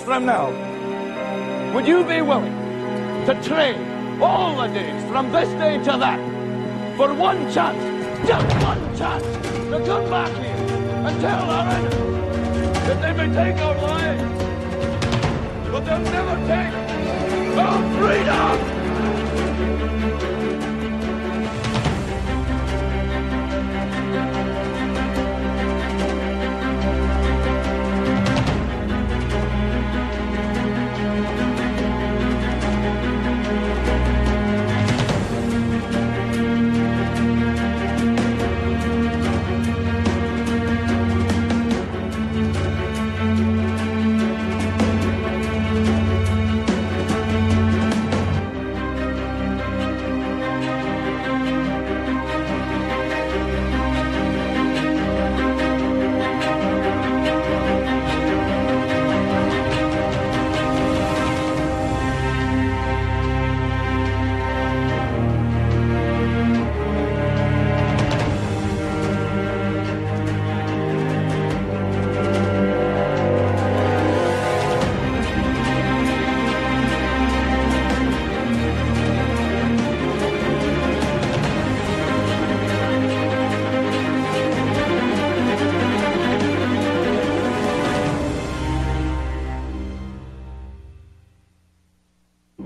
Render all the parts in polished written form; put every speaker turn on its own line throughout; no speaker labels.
from now, would you be willing to trade all the days from this day to that for one chance, just one chance, to come back here and tell our enemies that they may take our lives, but they'll never take our freedom!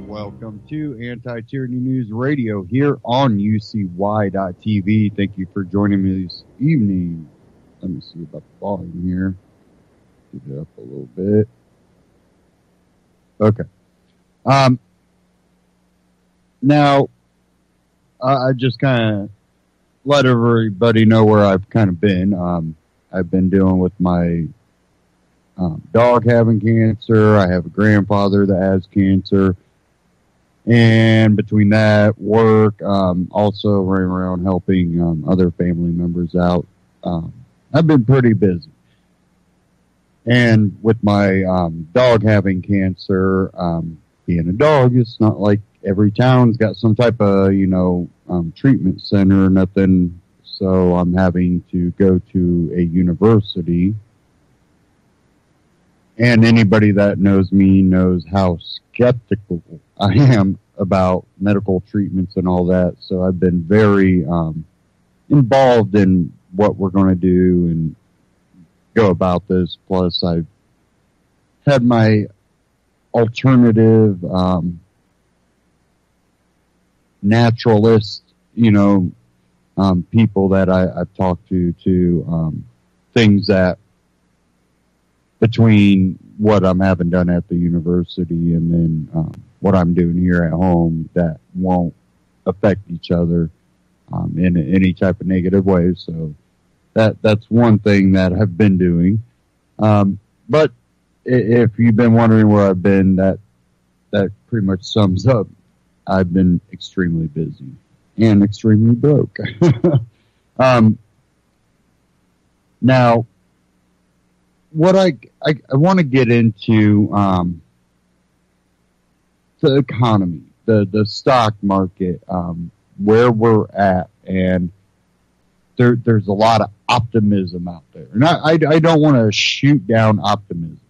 Welcome to Anti-Tyranny News Radio here on UCY.TV. Thank you for joining me this evening. Let me see about the volume here. Get it up a little bit. Okay. Now, I just kind of let everybody know where I've kind of been. I've been dealing with my dog having cancer. I have a grandfather that has cancer. And between that, work, also running around helping other family members out. I've been pretty busy. And with my dog having cancer, being a dog, it's not like every town's got some type of, treatment center or nothing. So I'm having to go to a university. And anybody that knows me knows how skeptical I am about medical treatments and all that. So I've been very involved in what we're going to do and go about this. Plus, I've had my alternative naturalist, people that I've talked to things that between what I'm having done at the university and then what I'm doing here at home that won't affect each other in any type of negative way. So that's one thing that I've been doing. But if you've been wondering where I've been, that pretty much sums up. I've been extremely busy and extremely broke. Now, what I want to get into the economy, the stock market, where we're at, and there's a lot of optimism out there. And I don't want to shoot down optimism.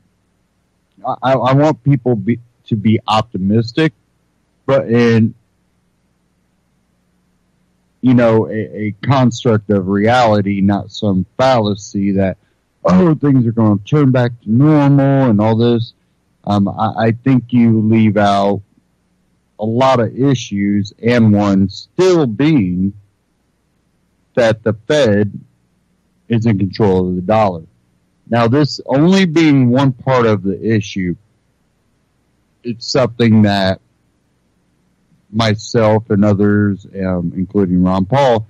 I want people to be optimistic, but in a construct of reality, not some fallacy that things are going to turn back to normal and all this. I think you leave out a lot of issues, and one still being that the Fed is in control of the dollar. Now, this only being one part of the issue, it's something that myself and others, including Ron Paul,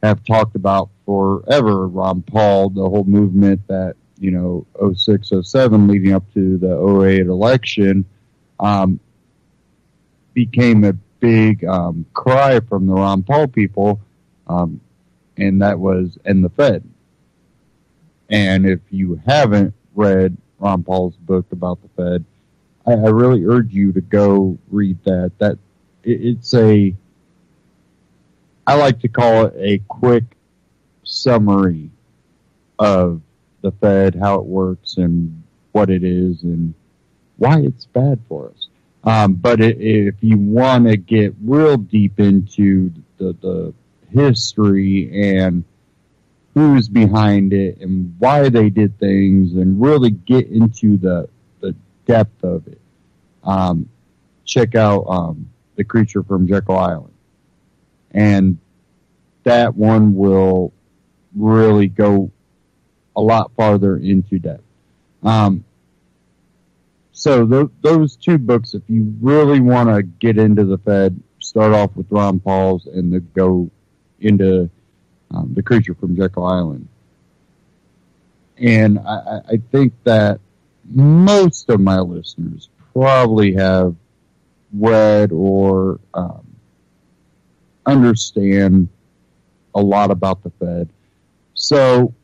have talked about forever. Ron Paul, the whole movement that, 06, 07 leading up to the 08 election, became a big cry from the Ron Paul people, and that was "End the Fed." And if you haven't read Ron Paul's book about the Fed, I really urge you to go read that. It's I like to call it a quick summary of the Fed, how it works and what it is and why it's bad for us. But if you want to get real deep into the history and who's behind it and why they did things and really get into the depth of it, check out The Creature from Jekyll Island. And that one will really go a lot farther into depth. So those two books, if you really want to get into the Fed, start off with Ron Paul's and then go into The Creature from Jekyll Island. And I think that most of my listeners probably have read or understand a lot about the Fed. So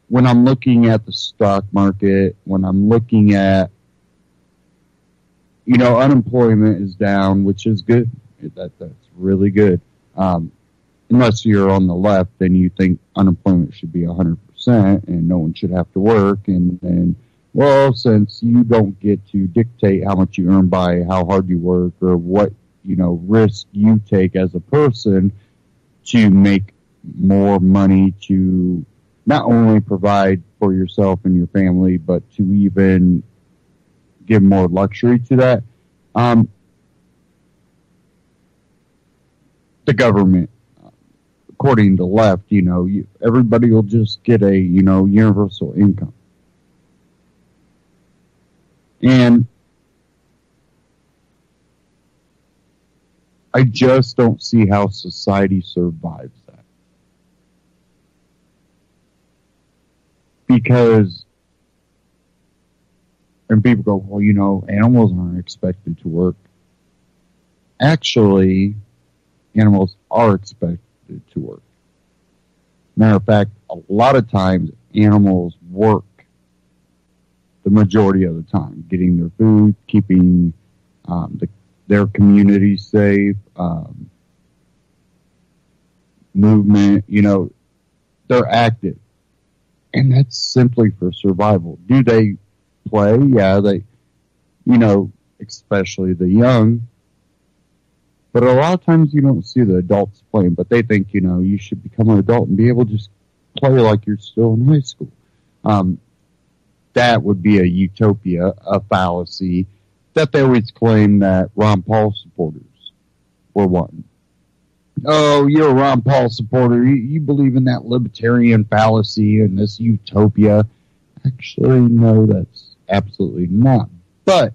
when I'm looking at the stock market, when I'm looking at, unemployment is down, which is good. That's really good. Unless you're on the left, then you think unemployment should be 100% and no one should have to work. And then, well, since you don't get to dictate how much you earn by how hard you work or what, risk you take as a person to make more money to not only provide for yourself and your family, but to even give more luxury to that. The government, according to the left, everybody will just get a, universal income. And I just don't see how society survives that. Because, and people go, well, animals aren't expected to work. Actually, animals are expected to work. Matter of fact, a lot of times animals work the majority of the time, getting their food, keeping their community safe, movement, they're active. And that's simply for survival. Do they play? Yeah, they, especially the young. But a lot of times you don't see the adults playing, but they think, you should become an adult and be able to just play like you're still in high school. That would be a utopia, a fallacy that they always claim that Ron Paul supporters were wanting. Oh, you're a Ron Paul supporter. You believe in that libertarian fallacy and this utopia. Actually, no, that's absolutely not. But,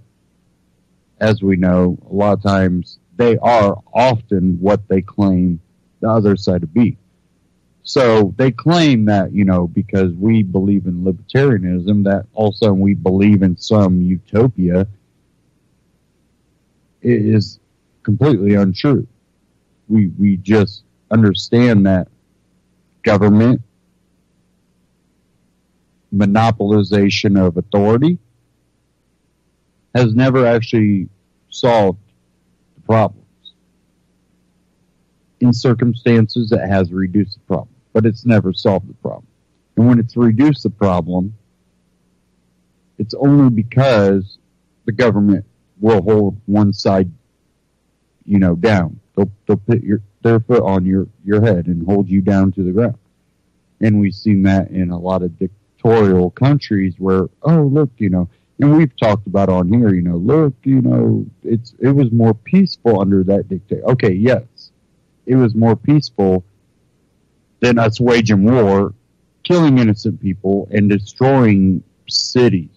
as we know, a lot of times they are often what they claim the other side to be. So they claim that, because we believe in libertarianism, that also we believe in some utopia. It is completely untrue. We just understand that government, monopolization of authority, has never actually solved the problems. In circumstances, it has reduced the problem, but it's never solved the problem. And when it's reduced the problem, it's only because the government will hold one side, down. They'll put their foot on your head and hold you down to the ground. And we've seen that in a lot of dictatorial countries where, oh, look, and we've talked about on here, look, it was more peaceful under that dictator. Okay, yes, it was more peaceful than us waging war, killing innocent people, and destroying cities.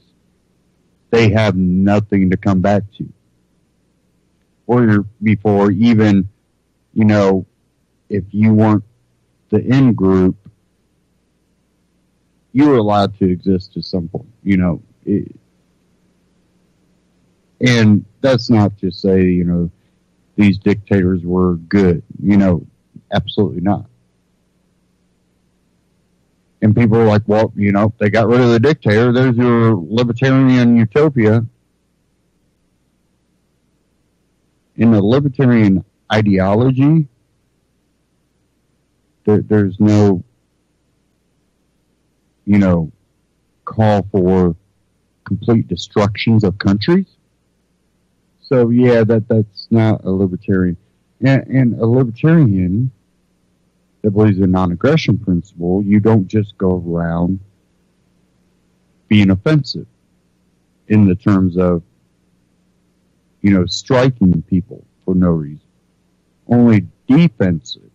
They have nothing to come back to. Or before even, if you weren't the in group, you were allowed to exist to some point, and that's not to say, these dictators were good, absolutely not. And people are like, well, they got rid of the dictator. There's your libertarian utopia. In the libertarian ideology, there's no, call for complete destructions of countries. So yeah, that's not a libertarian. And a libertarian that believes in non-aggression principle, you don't just go around being offensive in the terms of, striking people for no reason. Only defensive.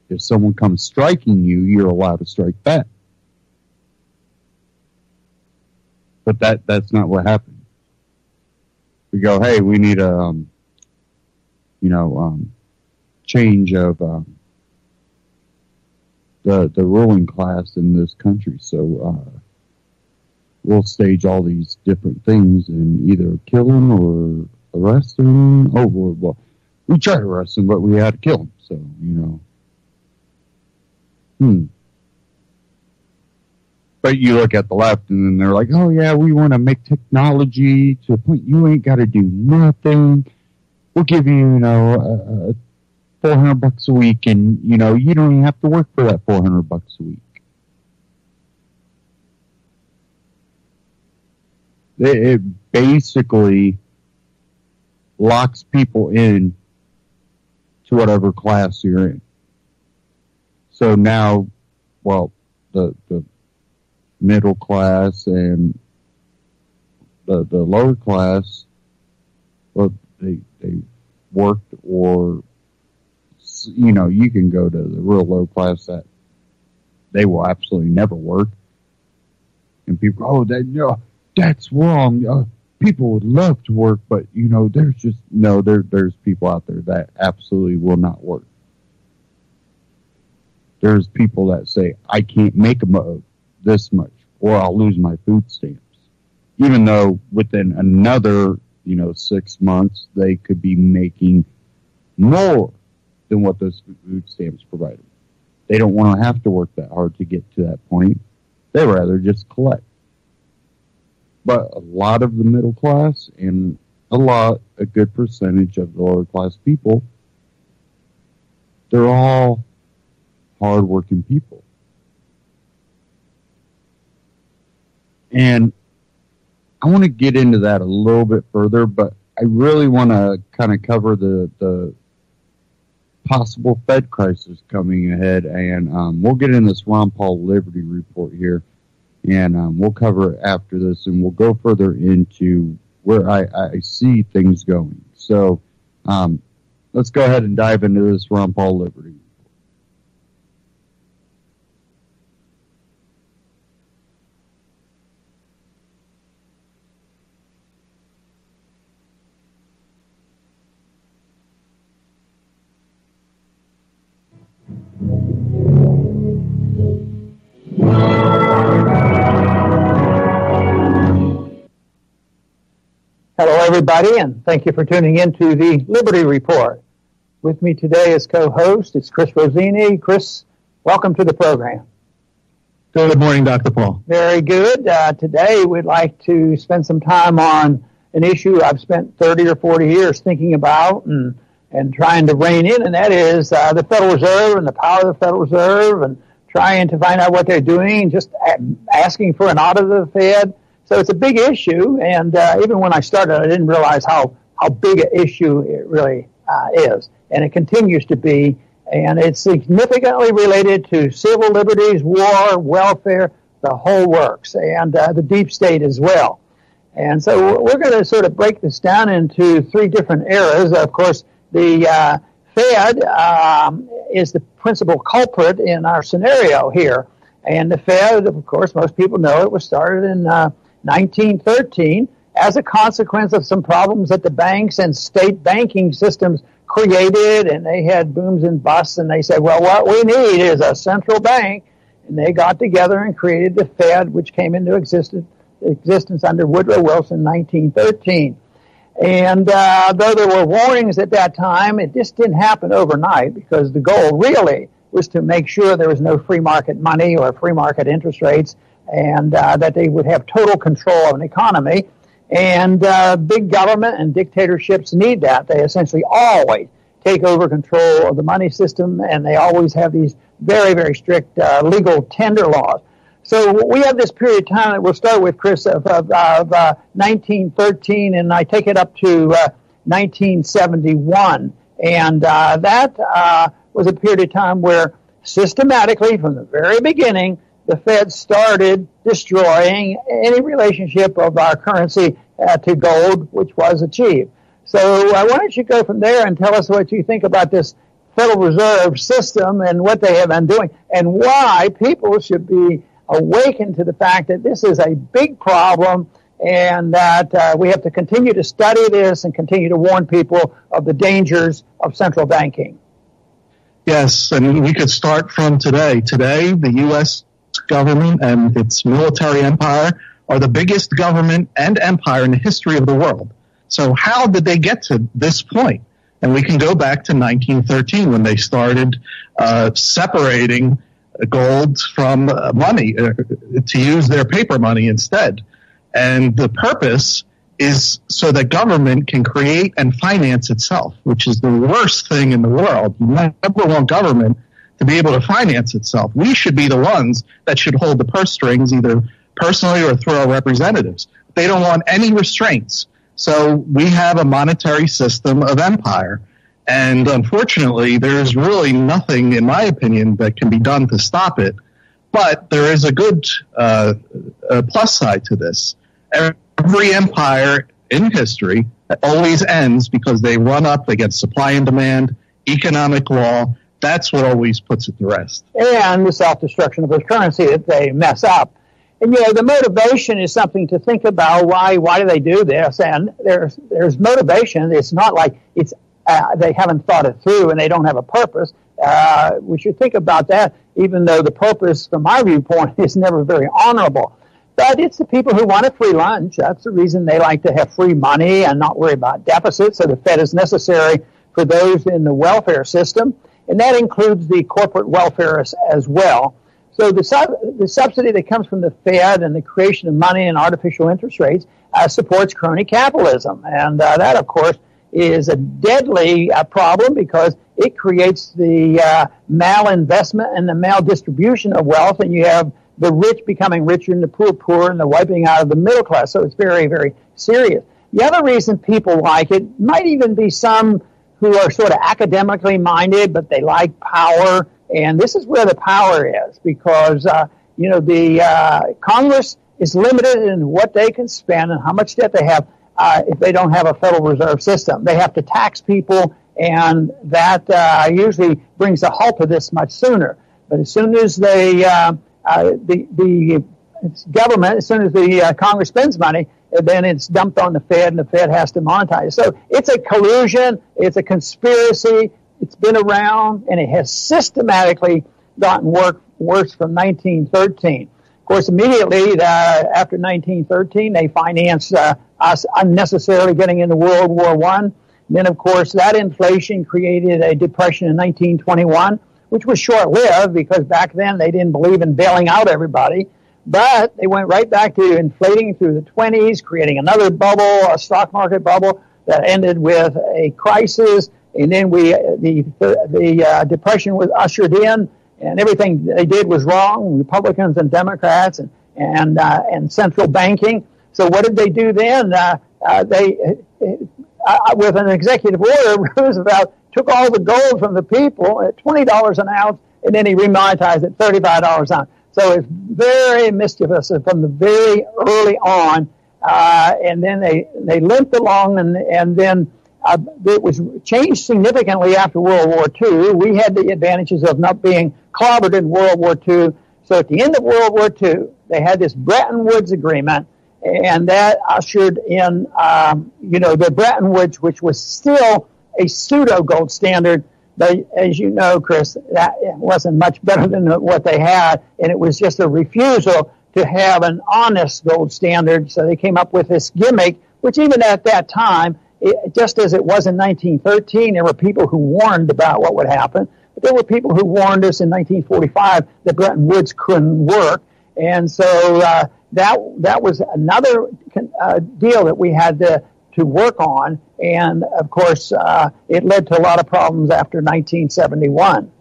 If someone comes striking you, you're allowed to strike back. But that's not what happened. We go, hey, we need a, change of the ruling class in this country. So we'll stage all these different things and either kill him or arrest him. Oh, well, we tried to arrest him, but we had to kill him. So, But you look at the left, and then they're like, oh, yeah, we want to make technology to the point you ain't got to do nothing. We'll give you, $400 a week, and, you don't even have to work for that $400 a week. It basically locks people in to whatever class you're in. So now, well, the middle class and the lower class, well, they worked, or you can go to the real low class that they will absolutely never work, and people, that's wrong. People would love to work, but there's just there's people out there that absolutely will not work. There's people that say, I can't make this much, or I'll lose my food stamps. Even though within another, 6 months, they could be making more than what those food stamps provided. They don't want to have to work that hard to get to that point. They'd rather just collect. But a lot of the middle class and a good percentage of the lower class people, they're all hardworking people. And I want to get into that a little bit further, but I really want to kind of cover the possible Fed crisis coming ahead. And we'll get in this Ron Paul Liberty report here, and we'll cover it after this, and we'll go further into where I see things going. So let's go ahead and dive into this Ron Paul Liberty.
Hello, everybody, and thank you for tuning in to the Liberty Report. With me today as co-host is Chris Rosini. Chris, welcome to the program.
Good morning, Dr. Paul.
Very good. Today we'd like to spend some time on an issue I've spent 30 or 40 years thinking about and trying to rein in, and that is the Federal Reserve and the power of the Federal Reserve, and trying to find out what they're doing, just asking for an audit of the Fed. So it's a big issue, and even when I started, I didn't realize how big an issue it really is, and it continues to be, and it's significantly related to civil liberties, war, welfare, the whole works, and the deep state as well. And so we're going to sort of break this down into three different eras. Of course, the Fed is the principal culprit in our scenario here, and the Fed, of course, most people know it was started in 1913 as a consequence of some problems that the banks and state banking systems created, and they had booms and busts, and they said, well, what we need is a central bank, and they got together and created the Fed, which came into existence under Woodrow Wilson in 1913. And though there were warnings at that time, it just didn't happen overnight, because the goal really was to make sure there was no free market money or free market interest rates, and that they would have total control of an economy. And big government and dictatorships need that. They essentially always take over control of the money system, and they always have these very, very strict legal tender laws. So we have this period of time that we'll start with, Chris, of 1913, and I take it up to 1971. And that was a period of time where systematically, from the very beginning, the Fed started destroying any relationship of our currency to gold, which was achieved. So why don't you go from there and tell us what you think about this Federal Reserve system and what they have been doing, and why people should be awakened to the fact that this is a big problem, and that we have to continue to study this and continue to warn people of the dangers of central banking.
Yes, and we could start from today. Today, the U.S. government and its military empire are the biggest government and empire in the history of the world. So how did they get to this point? And we can go back to 1913 when they started separating gold from money to use their paper money instead. And the purpose is so that government can create and finance itself, which is the worst thing in the world. You never want government to be able to finance itself. We should be the ones that should hold the purse strings, either personally or through our representatives. They don't want any restraints. So we have a monetary system of empire. And unfortunately, there's really nothing, in my opinion, that can be done to stop it. But there is a good plus side to this. Every empire in history always ends because they run up against supply and demand, economic law. That's what always puts it to rest.
And the self-destruction of the currency that they mess up. And, the motivation is something to think about. Why do they do this? And there's motivation. It's not like they haven't thought it through and they don't have a purpose. We should think about that, even though the purpose, from my viewpoint, is never very honorable. But it's the people who want a free lunch. That's the reason they like to have free money and not worry about deficits. So the Fed is necessary for those in the welfare system, and that includes the corporate welfare as well. So the subsidy that comes from the Fed and the creation of money and artificial interest rates supports crony capitalism. And that, of course, is a deadly problem because it creates the malinvestment and the maldistribution of wealth, and you have the rich becoming richer and the poor and the wiping out of the middle class. So it's very, very serious. The other reason people like it might even be some who are sort of academically minded, but they like power. And this is where the power is, because, the Congress is limited in what they can spend and how much debt they have if they don't have a Federal Reserve system. They have to tax people, and that usually brings a halt to this much sooner. But as soon as the government, as soon as the Congress spends money, then it's dumped on the Fed, and the Fed has to monetize. So it's a collusion, it's a conspiracy. It's been around, and it has systematically gotten worse from 1913. Of course, immediately after 1913, they financed us unnecessarily getting into World War I. Then, of course, that inflation created a depression in 1921, which was short-lived because back then they didn't believe in bailing out everybody. But they went right back to inflating through the 20s, creating another bubble, a stock market bubble that ended with a crisis. And then the Depression was ushered in, and everything they did was wrong. Rorepublicans and Democrats and central banking. So what did they do then? They with an executive order, Roosevelt took all the gold from the people at $20 an ounce, and then he remonetized it $35 an ounce. So it's very mischievous from the very early on, and then they limped along, and then. It was changed significantly after World War II. We had the advantages of not being clobbered in World War II. So at the end of World War II, they had this Bretton Woods agreement, and that ushered in, the Bretton Woods, which was still a pseudo gold standard. But as you know, Chris, that wasn't much better than what they had, and it was just a refusal to have an honest gold standard. So they came up with this gimmick, which even at that time, just as it was in 1913, there were people who warned about what would happen. But there were people who warned us in 1945 that Bretton Woods couldn't work. And so that was another deal that we had to work on. And, of course, it led to a lot of problems after 1971.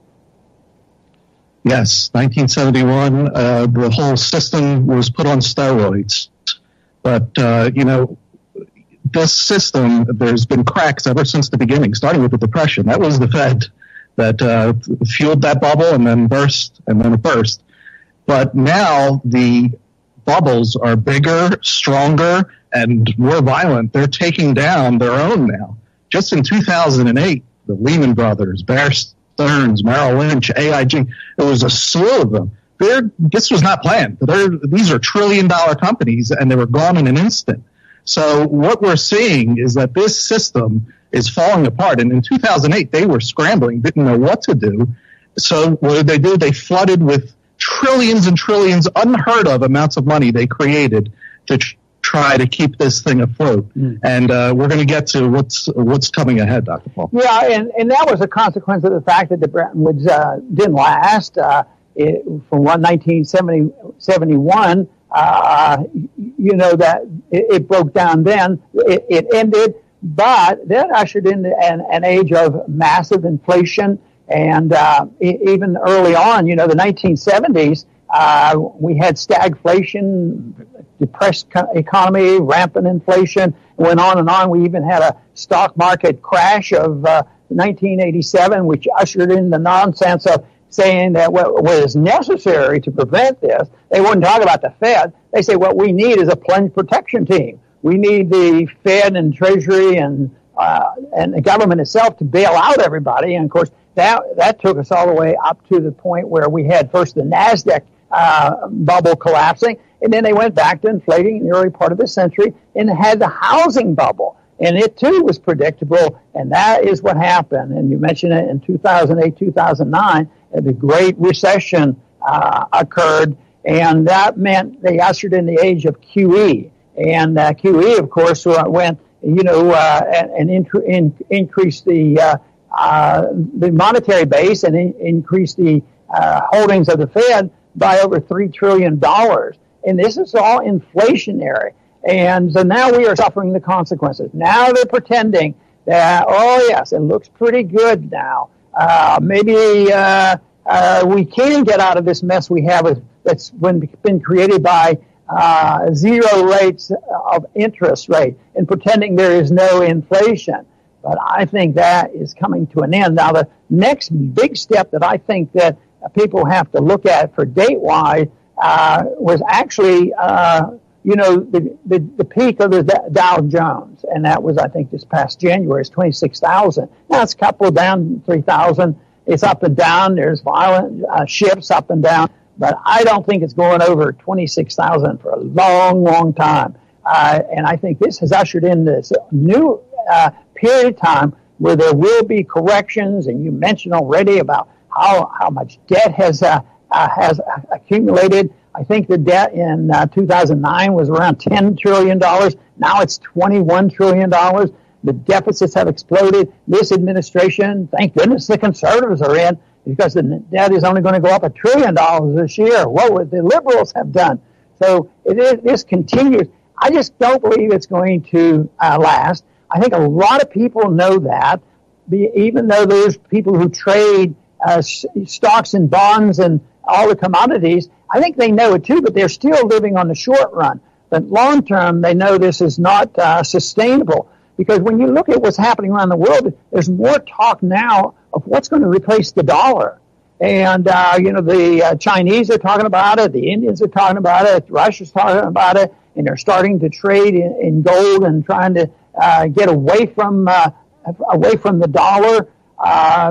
Yes, 1971, the whole system was put on steroids. But, this system, there's been cracks ever since the beginning, starting with the Depression. That was the Fed that fueled that bubble and then burst, and then it burst. But now the bubbles are bigger, stronger, and more violent. They're taking down their own now. Just in 2008, the Lehman Brothers, Bear Stearns, Merrill Lynch, AIG, it was a slew of them. This was not planned. These are trillion-dollar companies, and they were gone in an instant. So what we're seeing is that this system is falling apart. And in 2008, they were scrambling, didn't know what to do. So what did they do? They flooded with trillions and trillions, unheard of amounts of money they created to try to keep this thing afloat. And we're going to get to what's coming ahead, Dr. Paul.
Yeah, and that was a consequence of the fact that the Bretton Woods didn't last. From 1971, that it broke down then. It ended, but that ushered in an age of massive inflation. And even early on, the 1970s, we had stagflation, depressed economy, rampant inflation, went on and on. We even had a stock market crash of 1987, which ushered in the nonsense of saying that what was necessary to prevent this. They wouldn't talk about the Fed. They say what we need is a plunge protection team. We need the Fed and Treasury and the government itself to bail out everybody. And of course, that took us all the way up to the point where we had first the NASDAQ bubble collapsing, and then they went back to inflating in the early part of the century and had the housing bubble. And it, too, was predictable, and that is what happened. And you mentioned it in 2008, 2009, the Great Recession occurred, and that meant they ushered in the age of QE. And QE, of course, went, and increased the monetary base and increased the holdings of the Fed by over $3 trillion. And this is all inflationary. And so now we are suffering the consequences. Now they're pretending that, oh, yes, it looks pretty good now. Maybe we can get out of this mess we have that's been created by zero rates of interest rate and pretending there is no inflation. But I think that is coming to an end. Now, the next big step that I think that people have to look at for date-wise was actually, the peak of the Dow Jones. And that was, I think, this past January. It's 26,000. Now it's coupled down 3,000. It's up and down. There's violent shifts up and down. But I don't think it's going over 26,000 for a long, long time. And I think this has ushered in this new period of time where there will be corrections. And you mentioned already about how much debt has accumulated. I think the debt in 2009 was around $10 trillion. Now it's $21 trillion. The deficits have exploded. This administration, thank goodness the conservatives are in, because the debt is only going to go up $1 trillion this year. What would the liberals have done? So this continues. I just don't believe it's going to last. I think a lot of people know that, even though there's people who trade stocks and bonds and all the commodities. I think they know it too, but they're still living on the short run. But long term, they know this is not sustainable, because when you look at what's happening around the world, there's more talk now of what's going to replace the dollar. And, the Chinese are talking about it, the Indians are talking about it, Russia's talking about it, and they're starting to trade in gold and trying to get away from the dollar.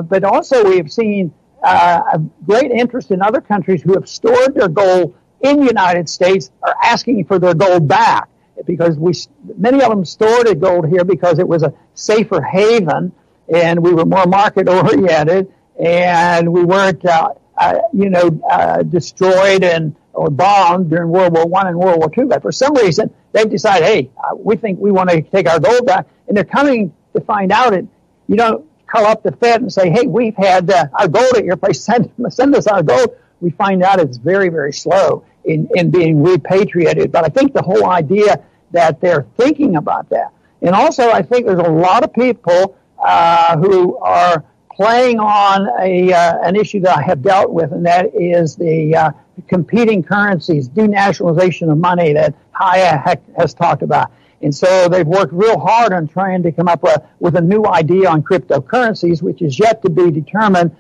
But also we have seen a great interest in other countries who have stored their gold in the United States are asking for their gold back, because many of them stored their gold here because it was a safer haven and we were more market oriented and we weren't destroyed or bombed during World War I and World War II. But for some reason they've decided, hey, we think we want to take our gold back, and they're coming to find out it. You don't call up the Fed and say, hey, we've had our gold at your place, send us our gold. We find out it's very, very slow in being repatriated. But I think the whole idea that they're thinking about that. And also I think there's a lot of people who are playing on an issue that I have dealt with, and that is the competing currencies, denationalization of money that Hayek has talked about. And so they've worked real hard on trying to come up with a new idea on cryptocurrencies, which is yet to be determined,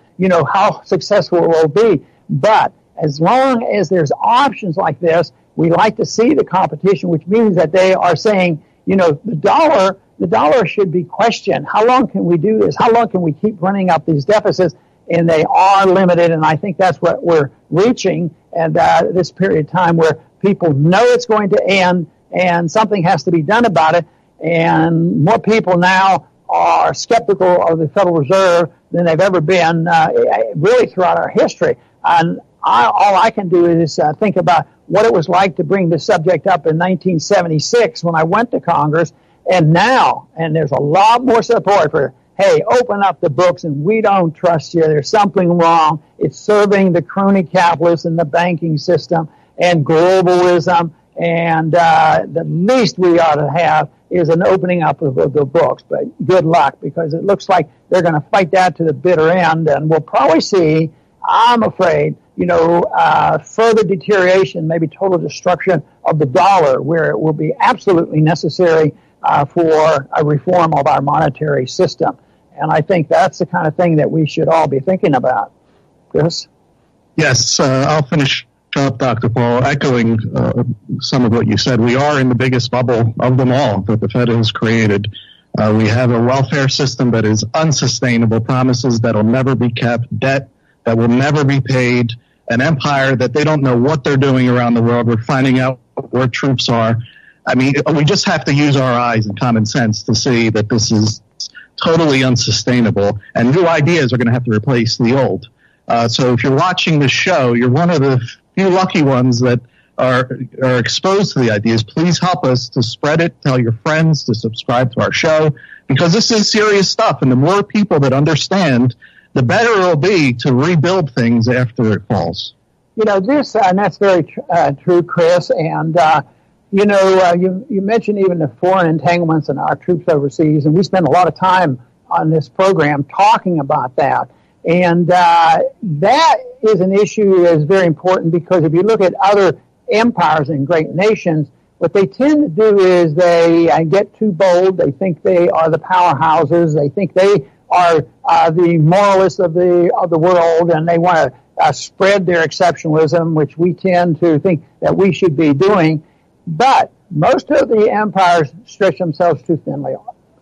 how successful it will be. But as long as there's options like this, we like to see the competition, which means that they are saying, the dollar should be questioned. How long can we do this? How long can we keep running up these deficits? And they are limited, and I think that's what we're reaching at this period of time where people know it's going to end and something has to be done about it. And more people now are skeptical of the Federal Reserve than they've ever been really throughout our history. And all I can do is think about what it was like to bring this subject up in 1976 when I went to Congress, and now, and there's a lot more support for, hey, open up the books and we don't trust you. There's something wrong. It's serving the crony capitalists in the banking system and globalism, and the least we ought to have is an opening up of the books. But good luck, because it looks like they're going to fight that to the bitter end, and we'll probably see, I'm afraid, further deterioration, maybe total destruction of the dollar, where it will be absolutely necessary for a reform of our monetary system. And I think that's the kind of thing that we should all be thinking about. Chris?
Yes, I'll finish up, Dr. Paul, echoing some of what you said. We are in the biggest bubble of them all that the Fed has created. We have a welfare system that is unsustainable, promises that will never be kept, debt that will never be paid, an empire that they don't know what they're doing around the world. We're finding out where troops are. I mean, we just have to use our eyes and common sense to see that this is totally unsustainable, and new ideas are going to have to replace the old. So if you're watching this show, you're one of the few lucky ones that are exposed to the ideas. Please help us to spread it, tell your friends to subscribe to our show, because this is serious stuff, and the more people that understand, the better it'll be to rebuild things after it falls.
This, and that's very true, Chris, and you mentioned even the foreign entanglements in our troops overseas, and we spend a lot of time on this program talking about that. And that is an issue that is very important, because if you look at other empires and great nations, what they tend to do is they get too bold. They think they are the powerhouses. They think they are the moralists of the world, and they want to spread their exceptionalism, which we tend to think that we should be doing. But most of the empires stretch themselves too thinly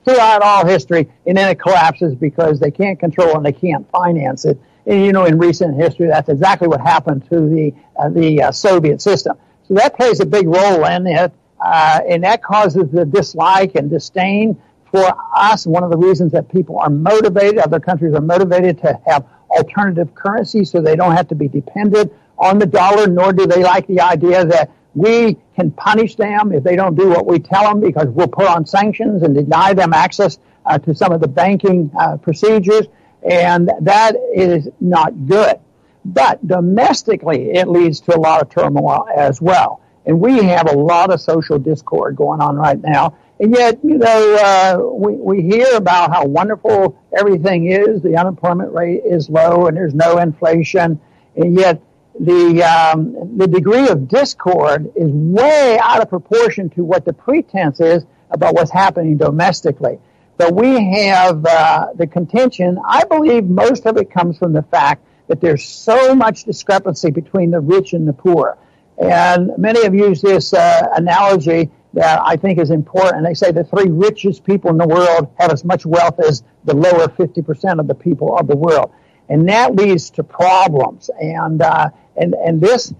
throughout all history, and then it collapses because they can't control and they can't finance it. And in recent history, that's exactly what happened to the Soviet system. So that plays a big role in it, and that causes the dislike and disdain for us. One of the reasons that people are motivated, other countries are motivated to have alternative currency so they don't have to be dependent on the dollar, nor do they like the idea that we can punish them if they don't do what we tell them, because we'll put on sanctions and deny them access to some of the banking procedures, and that is not good. But domestically, it leads to a lot of turmoil as well. And we have a lot of social discord going on right now. And yet, we hear about how wonderful everything is. The unemployment rate is low and there's no inflation. And yet, the degree of discord is way out of proportion to what the pretense is about what's happening domestically. But we have the contention, I believe most of it comes from the fact that there's so much discrepancy between the rich and the poor. And many have used this analogy that I think is important. They say the three richest people in the world have as much wealth as the lower 50% of the people of the world. And that leads to problems. And this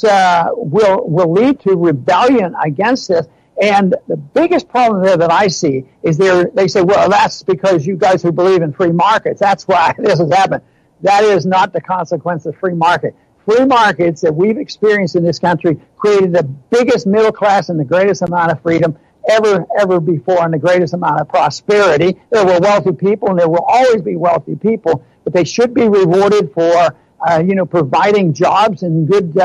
will lead to rebellion against this. And the biggest problem there that I see is they say, well, that's because you guys who believe in free markets, that's why this has happened. That is not the consequence of free market. Free markets that we've experienced in this country created the biggest middle class and the greatest amount of freedom ever before, and the greatest amount of prosperity. There were wealthy people, and there will always be wealthy people, but they should be rewarded for providing jobs and good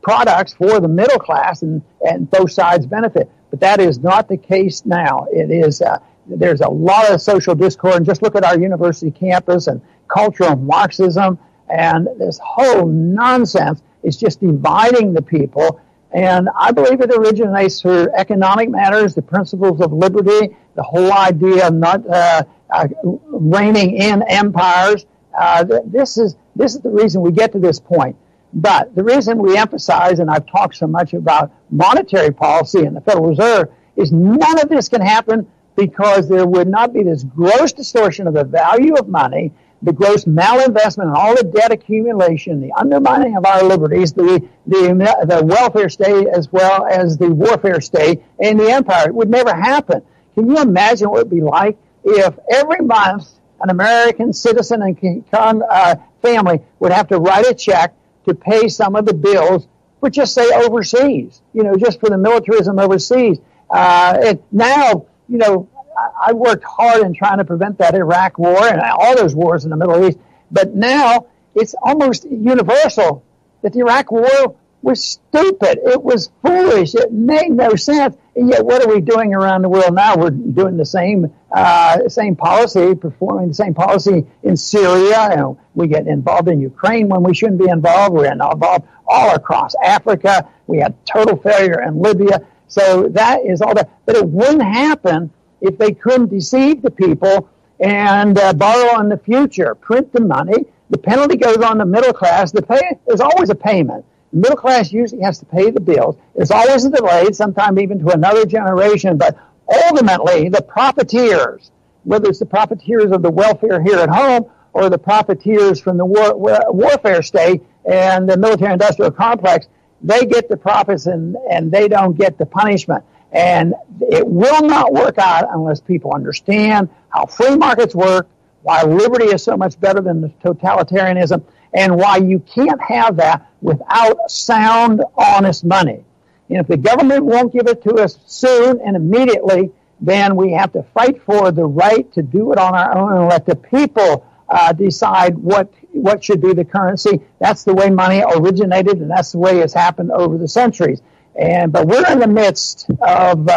products for the middle class, and both sides benefit. But that is not the case now. It is there's a lot of social discord. And just look at our university campus and cultural Marxism and this whole nonsense. It's just dividing the people. And I believe it originates through economic matters, the principles of liberty, the whole idea of not reigning in empires. This is the reason we get to this point. But the reason we emphasize, and I've talked so much about monetary policy and the Federal Reserve, is none of this can happen because there would not be this gross distortion of the value of money, the gross malinvestment and all the debt accumulation, the undermining of our liberties, the welfare state as well as the warfare state and the empire. It would never happen. Can you imagine what it would be like if every month an American citizen and family would have to write a check to pay some of the bills for just say overseas, just for the militarism overseas. And now, I worked hard in trying to prevent that Iraq war and all those wars in the Middle East. But now it's almost universal that the Iraq war was stupid. It was foolish. It made no sense. And yet what are we doing around the world now? We're doing the same policy, performing the same policy in Syria. And we get involved in Ukraine when we shouldn't be involved. We're involved all across Africa. We had total failure in Libya. So that is all that. But it wouldn't happen if they couldn't deceive the people and borrow in the future, print the money. The penalty goes on the middle class. There's always a payment. The middle class usually has to pay the bills. There's always a delay, sometimes even to another generation. But ultimately, the profiteers, whether it's the profiteers of the welfare here at home or the profiteers from the warfare state and the military-industrial complex, they get the profits and they don't get the punishment. And it will not work out unless people understand how free markets work, why liberty is so much better than the totalitarianism, and why you can't have that without sound, honest money. And if the government won't give it to us soon and immediately, then we have to fight for the right to do it on our own and let the people decide what should be the currency. That's the way money originated, and that's the way it's happened over the centuries. But we're in the midst of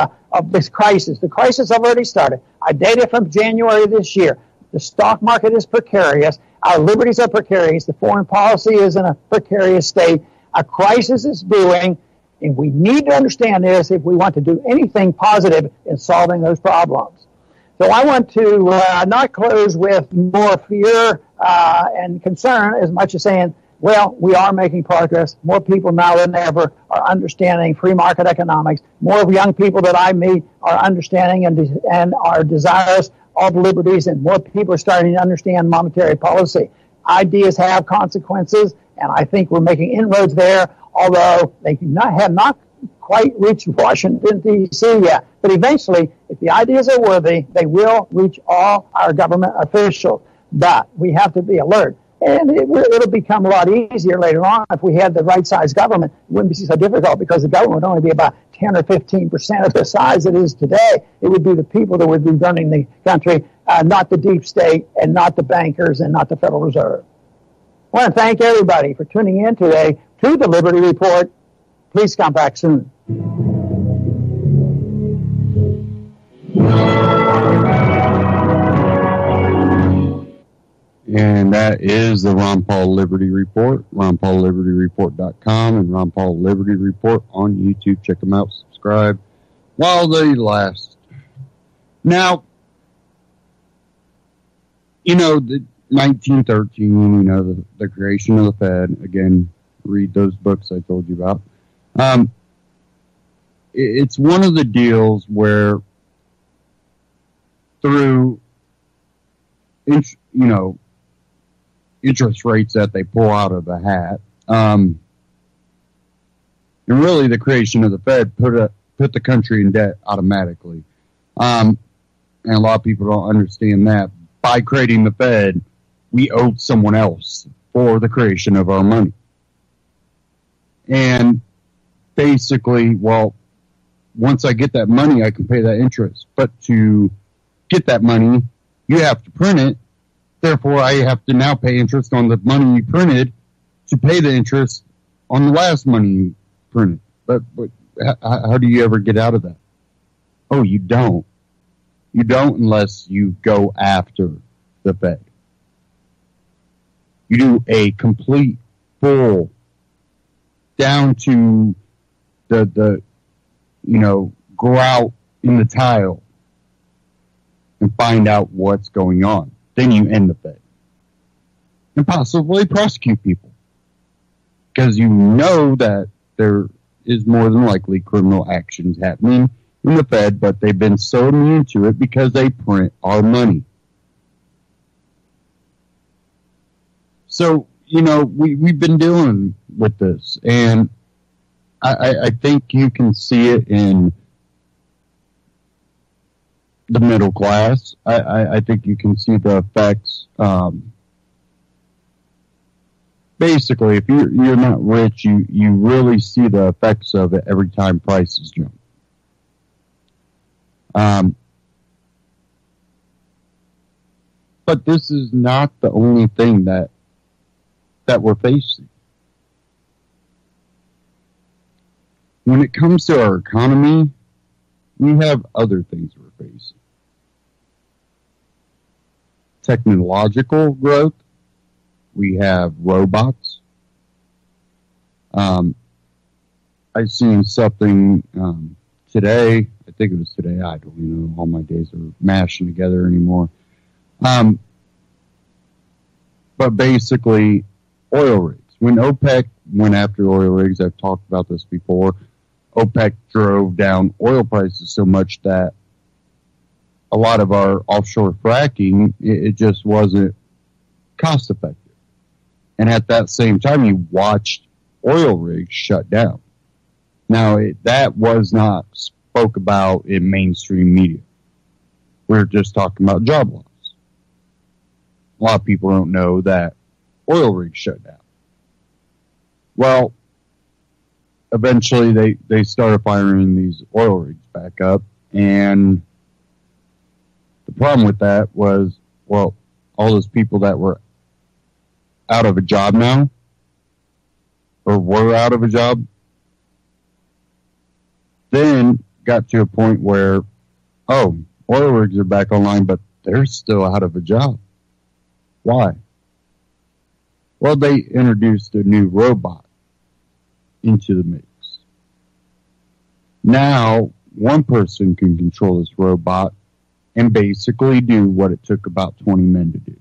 this crisis. The crisis has already started. I date it from January this year. The stock market is precarious. Our liberties are precarious. The foreign policy is in a precarious state. A crisis is brewing, and we need to understand this if we want to do anything positive in solving those problems. So I want to not close with more fear and concern as much as saying, well, we are making progress. More people now than ever are understanding free market economics. More of young people that I meet are understanding and are desirous of liberties, and more people are starting to understand monetary policy. Ideas have consequences, and I think we're making inroads there, although they have not quite reached Washington, D.C. yet. But eventually, if the ideas are worthy, they will reach all our government officials. But we have to be alert. And it'll become a lot easier later on if we had the right-sized government. It wouldn't be so difficult because the government would only be about 10 or 15% of the size it is today. It would be the people that would be running the country, not the deep state and not the bankers and not the Federal Reserve. I want to thank everybody for tuning in today to the Liberty Report. Please come back soon.
And that is the Ron Paul Liberty Report, RonPaulLibertyReport.com and Ron Paul Liberty Report on YouTube. Check them out, subscribe while they last. Now, the 1913, the creation of the Fed. Again, read those books I told you about. It's one of the deals where through, interest rates that they pull out of the hat. And really the creation of the Fed put the country in debt automatically. And a lot of people don't understand that. By creating the Fed, we owed someone else for the creation of our money. And basically, once I get that money, I can pay that interest. But to get that money, you have to print it. Therefore, I have to now pay interest on the money you printed to pay the interest on the last money you printed. But how do you ever get out of that? Oh, you don't. You don't unless you go after the Fed. You do a complete full down to the grout in the tile and find out what's going on. Then you end the Fed. And possibly prosecute people. Because you know that there is more than likely criminal actions happening in the Fed, but they've been so immune to it because they print our money. So, we've been dealing with this, and I think you can see it in the middle class. I think you can see the effects. Basically, if you're not rich, you really see the effects of it every time prices jump. But this is not the only thing that we're facing. When it comes to our economy, we have other things we're facing. Technological growth. We have robots. I seen something today. I think it was today. I don't even know. All my days are mashing together anymore. But basically, oil rigs. When OPEC went after oil rigs, I've talked about this before, OPEC drove down oil prices so much that a lot of our offshore fracking, it just wasn't cost effective. And at that same time, you watched oil rigs shut down. Now, that was not spoke about in mainstream media. We're just talking about job loss. A lot of people don't know that oil rigs shut down. Well, eventually they started firing these oil rigs back up, and the problem with that was, well, all those people that were out of a job now, or were out of a job, then got to a point where, oh, oil rigs are back online, but they're still out of a job. Why? Well, they introduced a new robot into the mix. Now, one person can control this robot and basically do what it took about 20 men to do.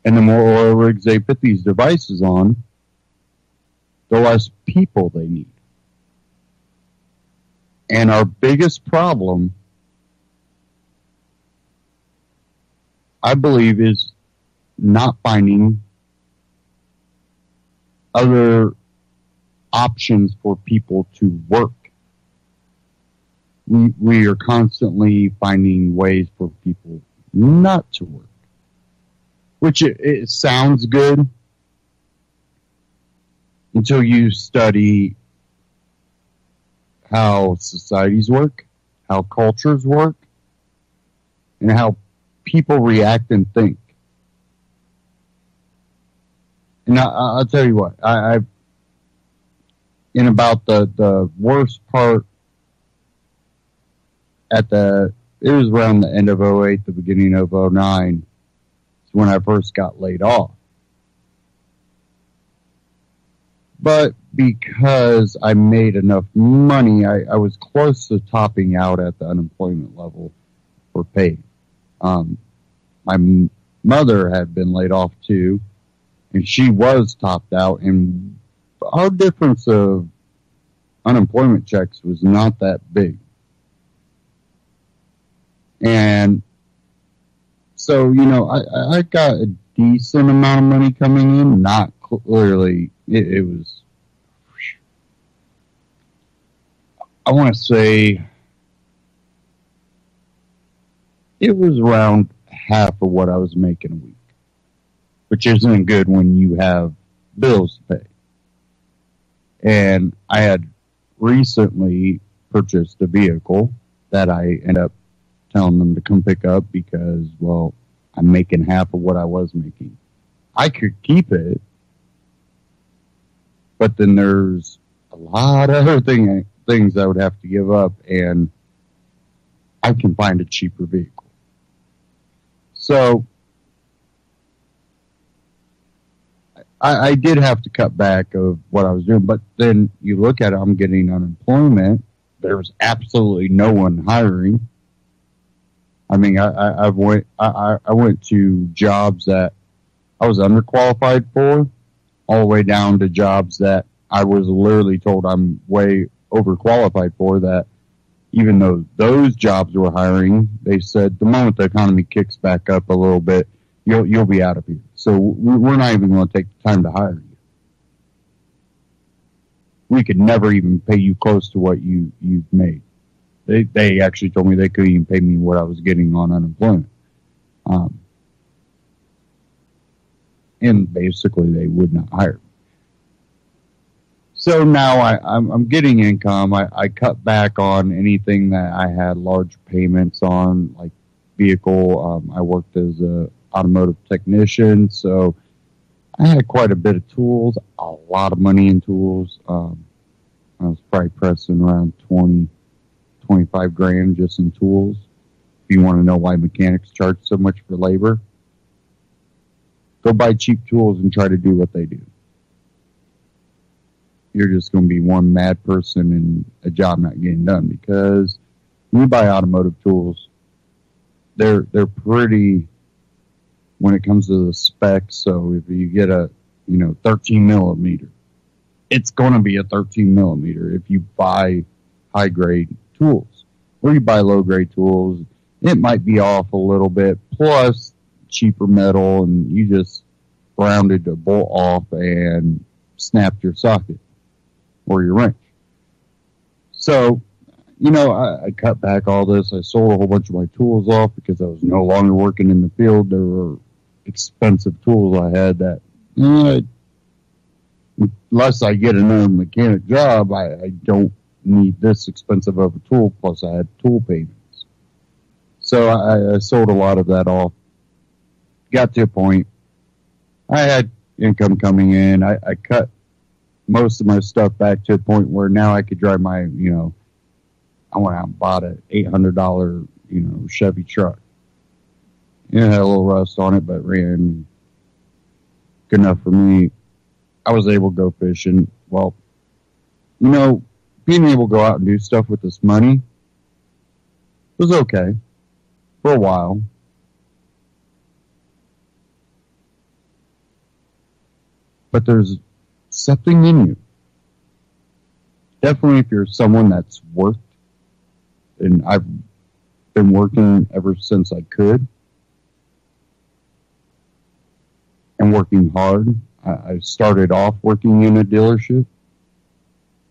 And the more oil rigs they put these devices on, the less people they need. And our biggest problem, I believe, is not finding other options for people to work. We are constantly finding ways for people not to work, which it sounds good until you study how societies work, how cultures work, and how people react and think. And I'll tell you what, I've in about the worst part it was around the end of 2008, the beginning of 2009, is when I first got laid off. But because I made enough money, I was close to topping out at the unemployment level for pay. My mother had been laid off too, and she was topped out, and our difference of unemployment checks was not that big. And so, I got a decent amount of money coming in, not clearly, it was, I want to say, it was around half of what I was making a week, which isn't good when you have bills to pay. And I had recently purchased a vehicle that I ended up telling them to come pick up because, well, I'm making half of what I was making. I could keep it, but then there's a lot of other things I would have to give up, and I can find a cheaper vehicle. So I did have to cut back of what I was doing, but then you look at it, I'm getting unemployment. There's absolutely no one hiring. I mean, I went to jobs that I was underqualified for, all the way down to jobs that I was literally told I'm way overqualified for, that even though those jobs were hiring, they said the moment the economy kicks back up a little bit, you'll be out of here. So we're not even going to take the time to hire you. We could never even pay you close to what you've made. They actually told me they couldn't even pay me what I was getting on unemployment. And basically they would not hire me. So now I'm getting income. I cut back on anything that I had large payments on, like vehicle. I worked as a automotive technician, so I had quite a bit of tools, a lot of money in tools. I was probably pressing around 25 grand just in tools. If you want to know why mechanics charge so much for labor, go buy cheap tools and try to do what they do. You're just going to be one mad person and a job not getting done, because when you buy automotive tools, they're pretty, when it comes to the specs. So if you get a 13 millimeter, it's going to be a 13 millimeter. If you buy high grade tools, or you buy low grade tools, it might be off a little bit, plus cheaper metal, and you just rounded a bolt off and snapped your socket or your wrench. So, I cut back all this. I sold a whole bunch of my tools off because I was no longer working in the field. There were expensive tools I had that, unless I get another mechanic job, I don't need this expensive of a tool. Plus I had tool payments. So I sold a lot of that off. Got to a point. I had income coming in. I cut most of my stuff back to a point where now I could drive my, I went out and bought an $800, Chevy truck. It had a little rust on it, but ran good enough for me. I was able to go fishing. Well, being able to go out and do stuff with this money was okay for a while. But there's something in you. Definitely if you're someone that's worked, and I've been working ever since I could, and working hard. I started off working in a dealership,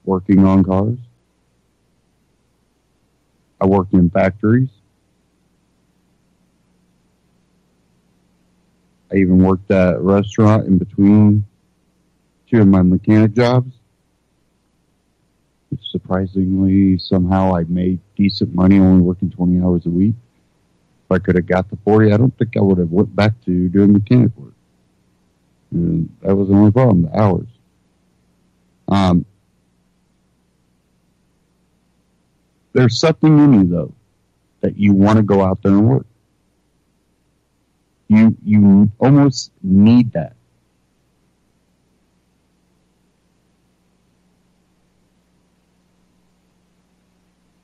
working on cars. I worked in factories. I even worked at a restaurant in between two of my mechanic jobs. Which surprisingly, somehow I made decent money only working 20 hours a week. If I could have got the 40, I don't think I would have went back to doing mechanic work. And that was the only problem, the hours. There's something in you, though, that you want to go out there and work. You almost need that.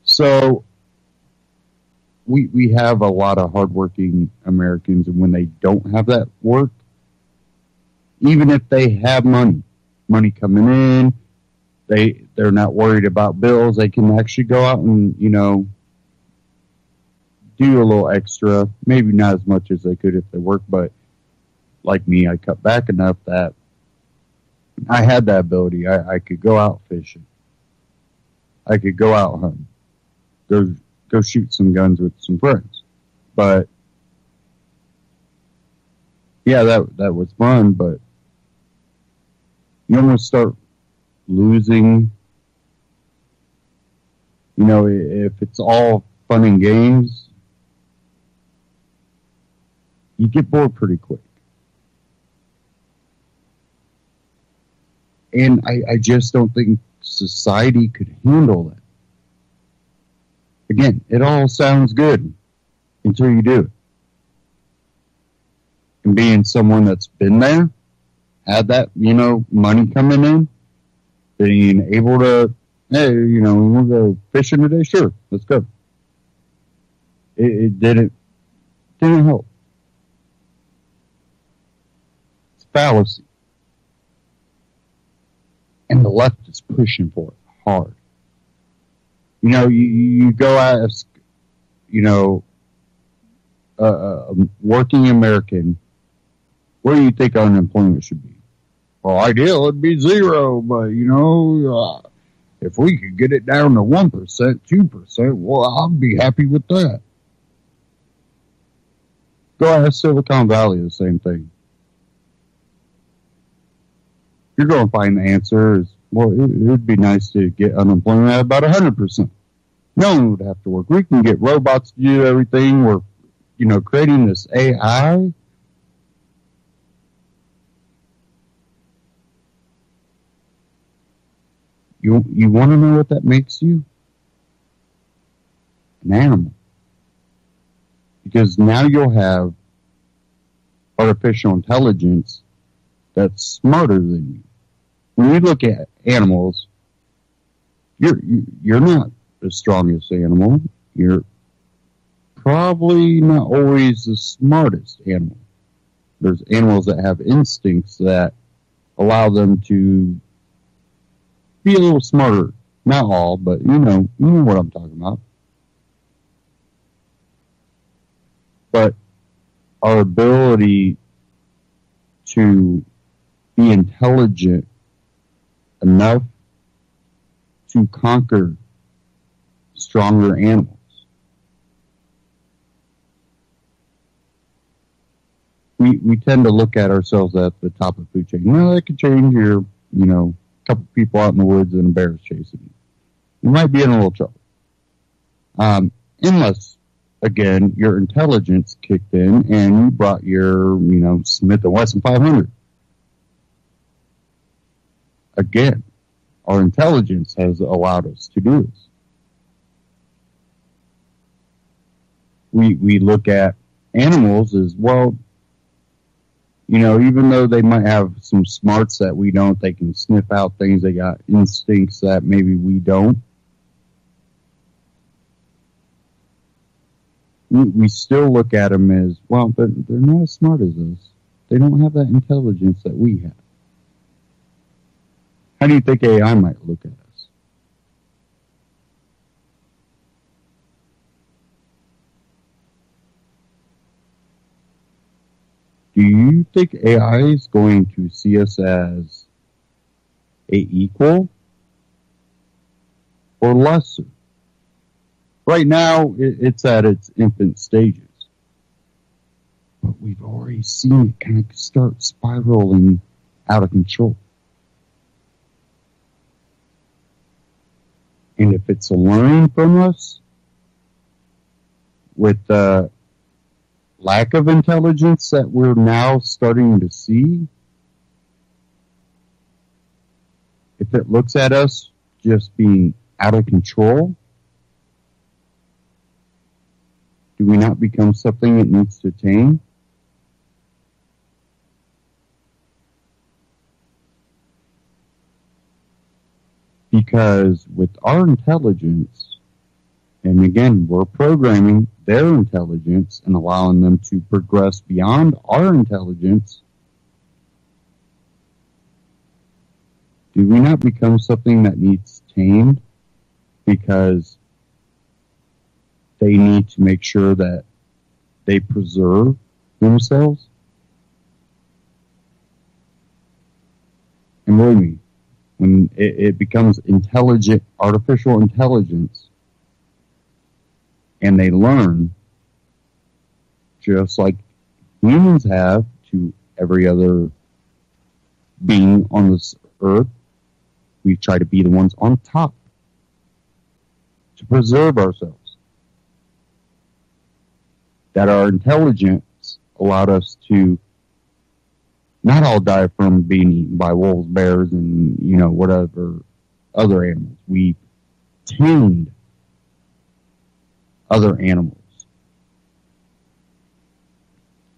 So we have a lot of hardworking Americans, and when they don't have that work, even if they have money coming in, they're not worried about bills. They can actually go out and, do a little extra, maybe not as much as they could if they work, but like me, I cut back enough that I had that ability. I could go out fishing. I could go out hunting. Go shoot some guns with some friends. But yeah, that was fun, but you almost start losing. If it's all fun and games, you get bored pretty quick. And I just don't think society could handle that. again, it all sounds good until you do it. And being someone that's been there, had that, money coming in, being able to, hey, we want to go fishing today? Sure, let's go. It didn't help. It's fallacy. And the left is pushing for it hard. You go ask, a working American, what do you think unemployment should be? Well, ideal, it'd be 0, but, if we could get it down to 1%, 2%, well, I'd be happy with that. Go ask Silicon Valley the same thing. You're going to find the answer is, well, it would be nice to get unemployment at about 100%. No one would have to work. We can get robots to do everything. We're, creating this AI. You want to know what that makes you? An animal. Because now you'll have artificial intelligence that's smarter than you. When you look at animals, you're not the strongest animal. You're probably not always the smartest animal. There's animals that have instincts that allow them to be a little smarter. Not all, but you know what I'm talking about. But our ability to be intelligent enough to conquer stronger animals. We tend to look at ourselves at the top of the food chain. No, that could change. You're, a couple people out in the woods and a bear's chasing you. You might be in a little trouble. Unless, again, your intelligence kicked in and you brought your, Smith & Wesson 500. Again, our intelligence has allowed us to do this. We look at animals as, well, even though they might have some smarts that we don't, they can sniff out things, they got instincts that maybe we don't. We still look at them as, well, but they're not as smart as us. They don't have that intelligence that we have. How do you think AI might look at us? Do you think AI is going to see us as a equal or lesser? Right now, it's at its infant stages. But we've already seen it kind of start spiraling out of control. And if it's learning from us with the lack of intelligence that we're now starting to see, if it looks at us just being out of control, do we not become something it needs to tame? Because with our intelligence, and again, we're programming their intelligence and allowing them to progress beyond our intelligence, do we not become something that needs tamed? Because they need to make sure that they preserve themselves? And believe me, when it becomes intelligent, artificial intelligence, and they learn, just like humans have to every other being on this earth, we try to be the ones on top to preserve ourselves. That our intelligence allowed us to not all die from being eaten by wolves, bears, and, whatever other animals. We tamed other animals.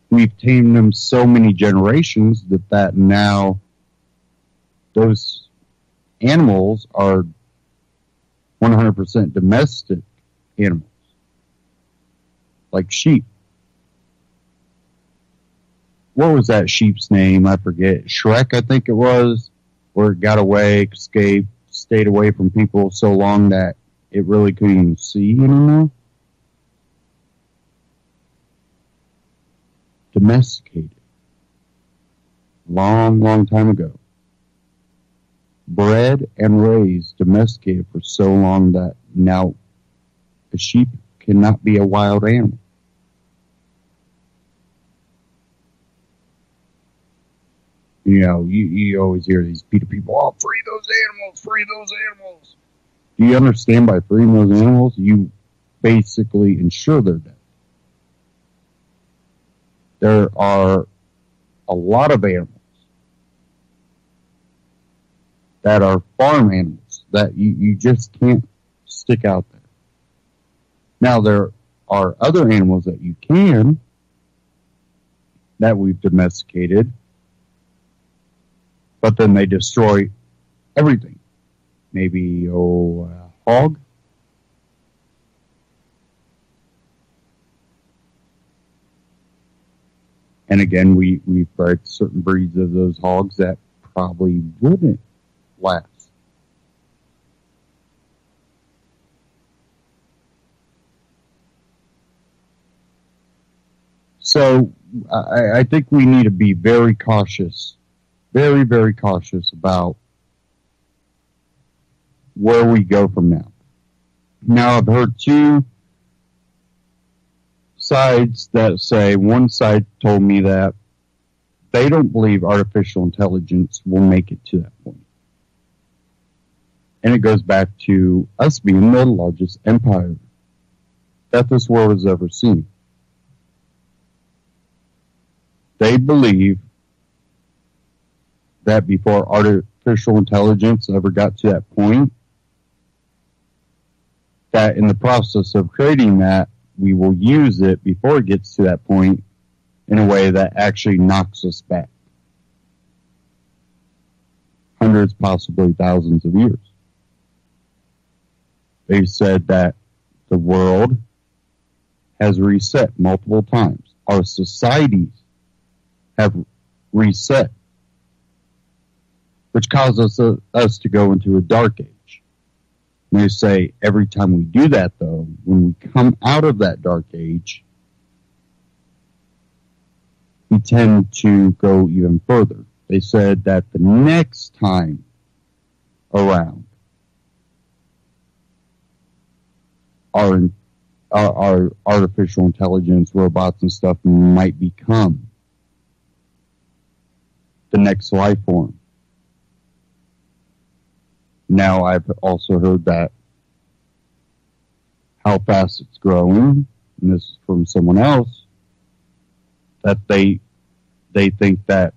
We've tamed them so many generations that now those animals are 100% domestic animals, like sheep. What was that sheep's name? I forget. Shrek, I think it was, where it got away, escaped, stayed away from people so long that it really couldn't even see anymore. Domesticated. Long time ago. Bred and raised, domesticated for so long that now a sheep cannot be a wild animal. You know, you always hear these PETA people, oh, free those animals, free those animals. Do you understand by freeing those animals, you basically ensure their death? There are a lot of animals that are farm animals that you just can't stick out there. Now, there are other animals that you can, that we've domesticated, but then they destroy everything. Maybe a hog. And again, we've bred certain breeds of those hogs that probably wouldn't last. So I think we need to be very cautious, very, very cautious about where we go from now. Now, I've heard two sides that say, one side told me that they don't believe artificial intelligence will make it to that point. And it goes back to us being the largest empire that this world has ever seen. They believe that before artificial intelligence ever got to that point, that in the process of creating that, we will use it before it gets to that point in a way that actually knocks us back. Hundreds, possibly thousands of years. They said that the world has reset multiple times. Our societies have reset, which causes us to go into a dark age. And they say every time we do that, though, when we come out of that dark age, we tend to go even further. They said that the next time around, our artificial intelligence, robots and stuff might become the next life form. Now, I've also heard that how fast it's growing, and this is from someone else, that they think that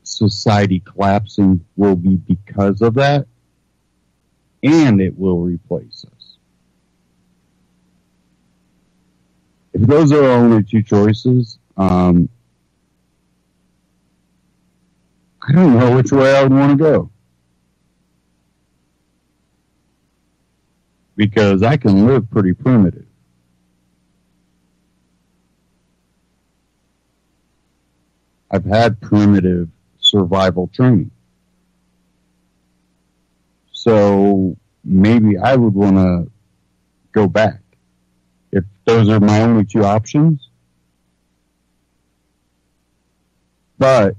society collapsing will be because of that, and it will replace us. If those are only two choices, I don't know which way I would want to go. Because I can live pretty primitive. I've had primitive survival training. So maybe I would want to go back. If those are my only two options. But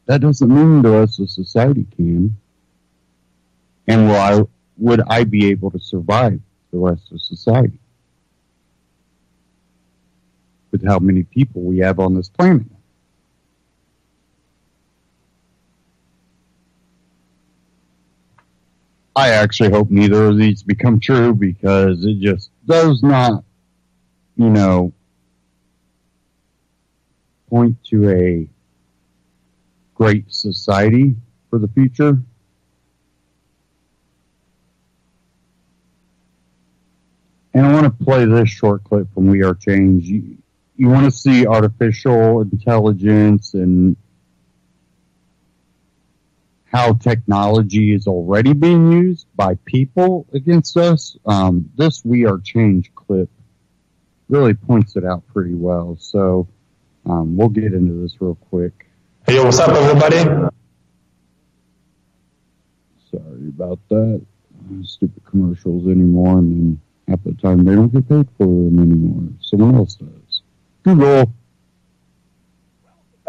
that doesn't mean the rest of society can. And would I be able to survive the rest of society? With how many people we have on this planet. I actually hope neither of these become true, because it just does not, point to a great society for the future. And I want to play this short clip from We Are Change. You want to see artificial intelligence and how technology is already being used by people against us. This We Are Change clip really points it out pretty well. So we'll get into this real quick.
Hey, what's up, everybody?
Sorry about that. Stupid commercials anymore, and then half the time they don't get paid for them anymore. Someone else does. Google.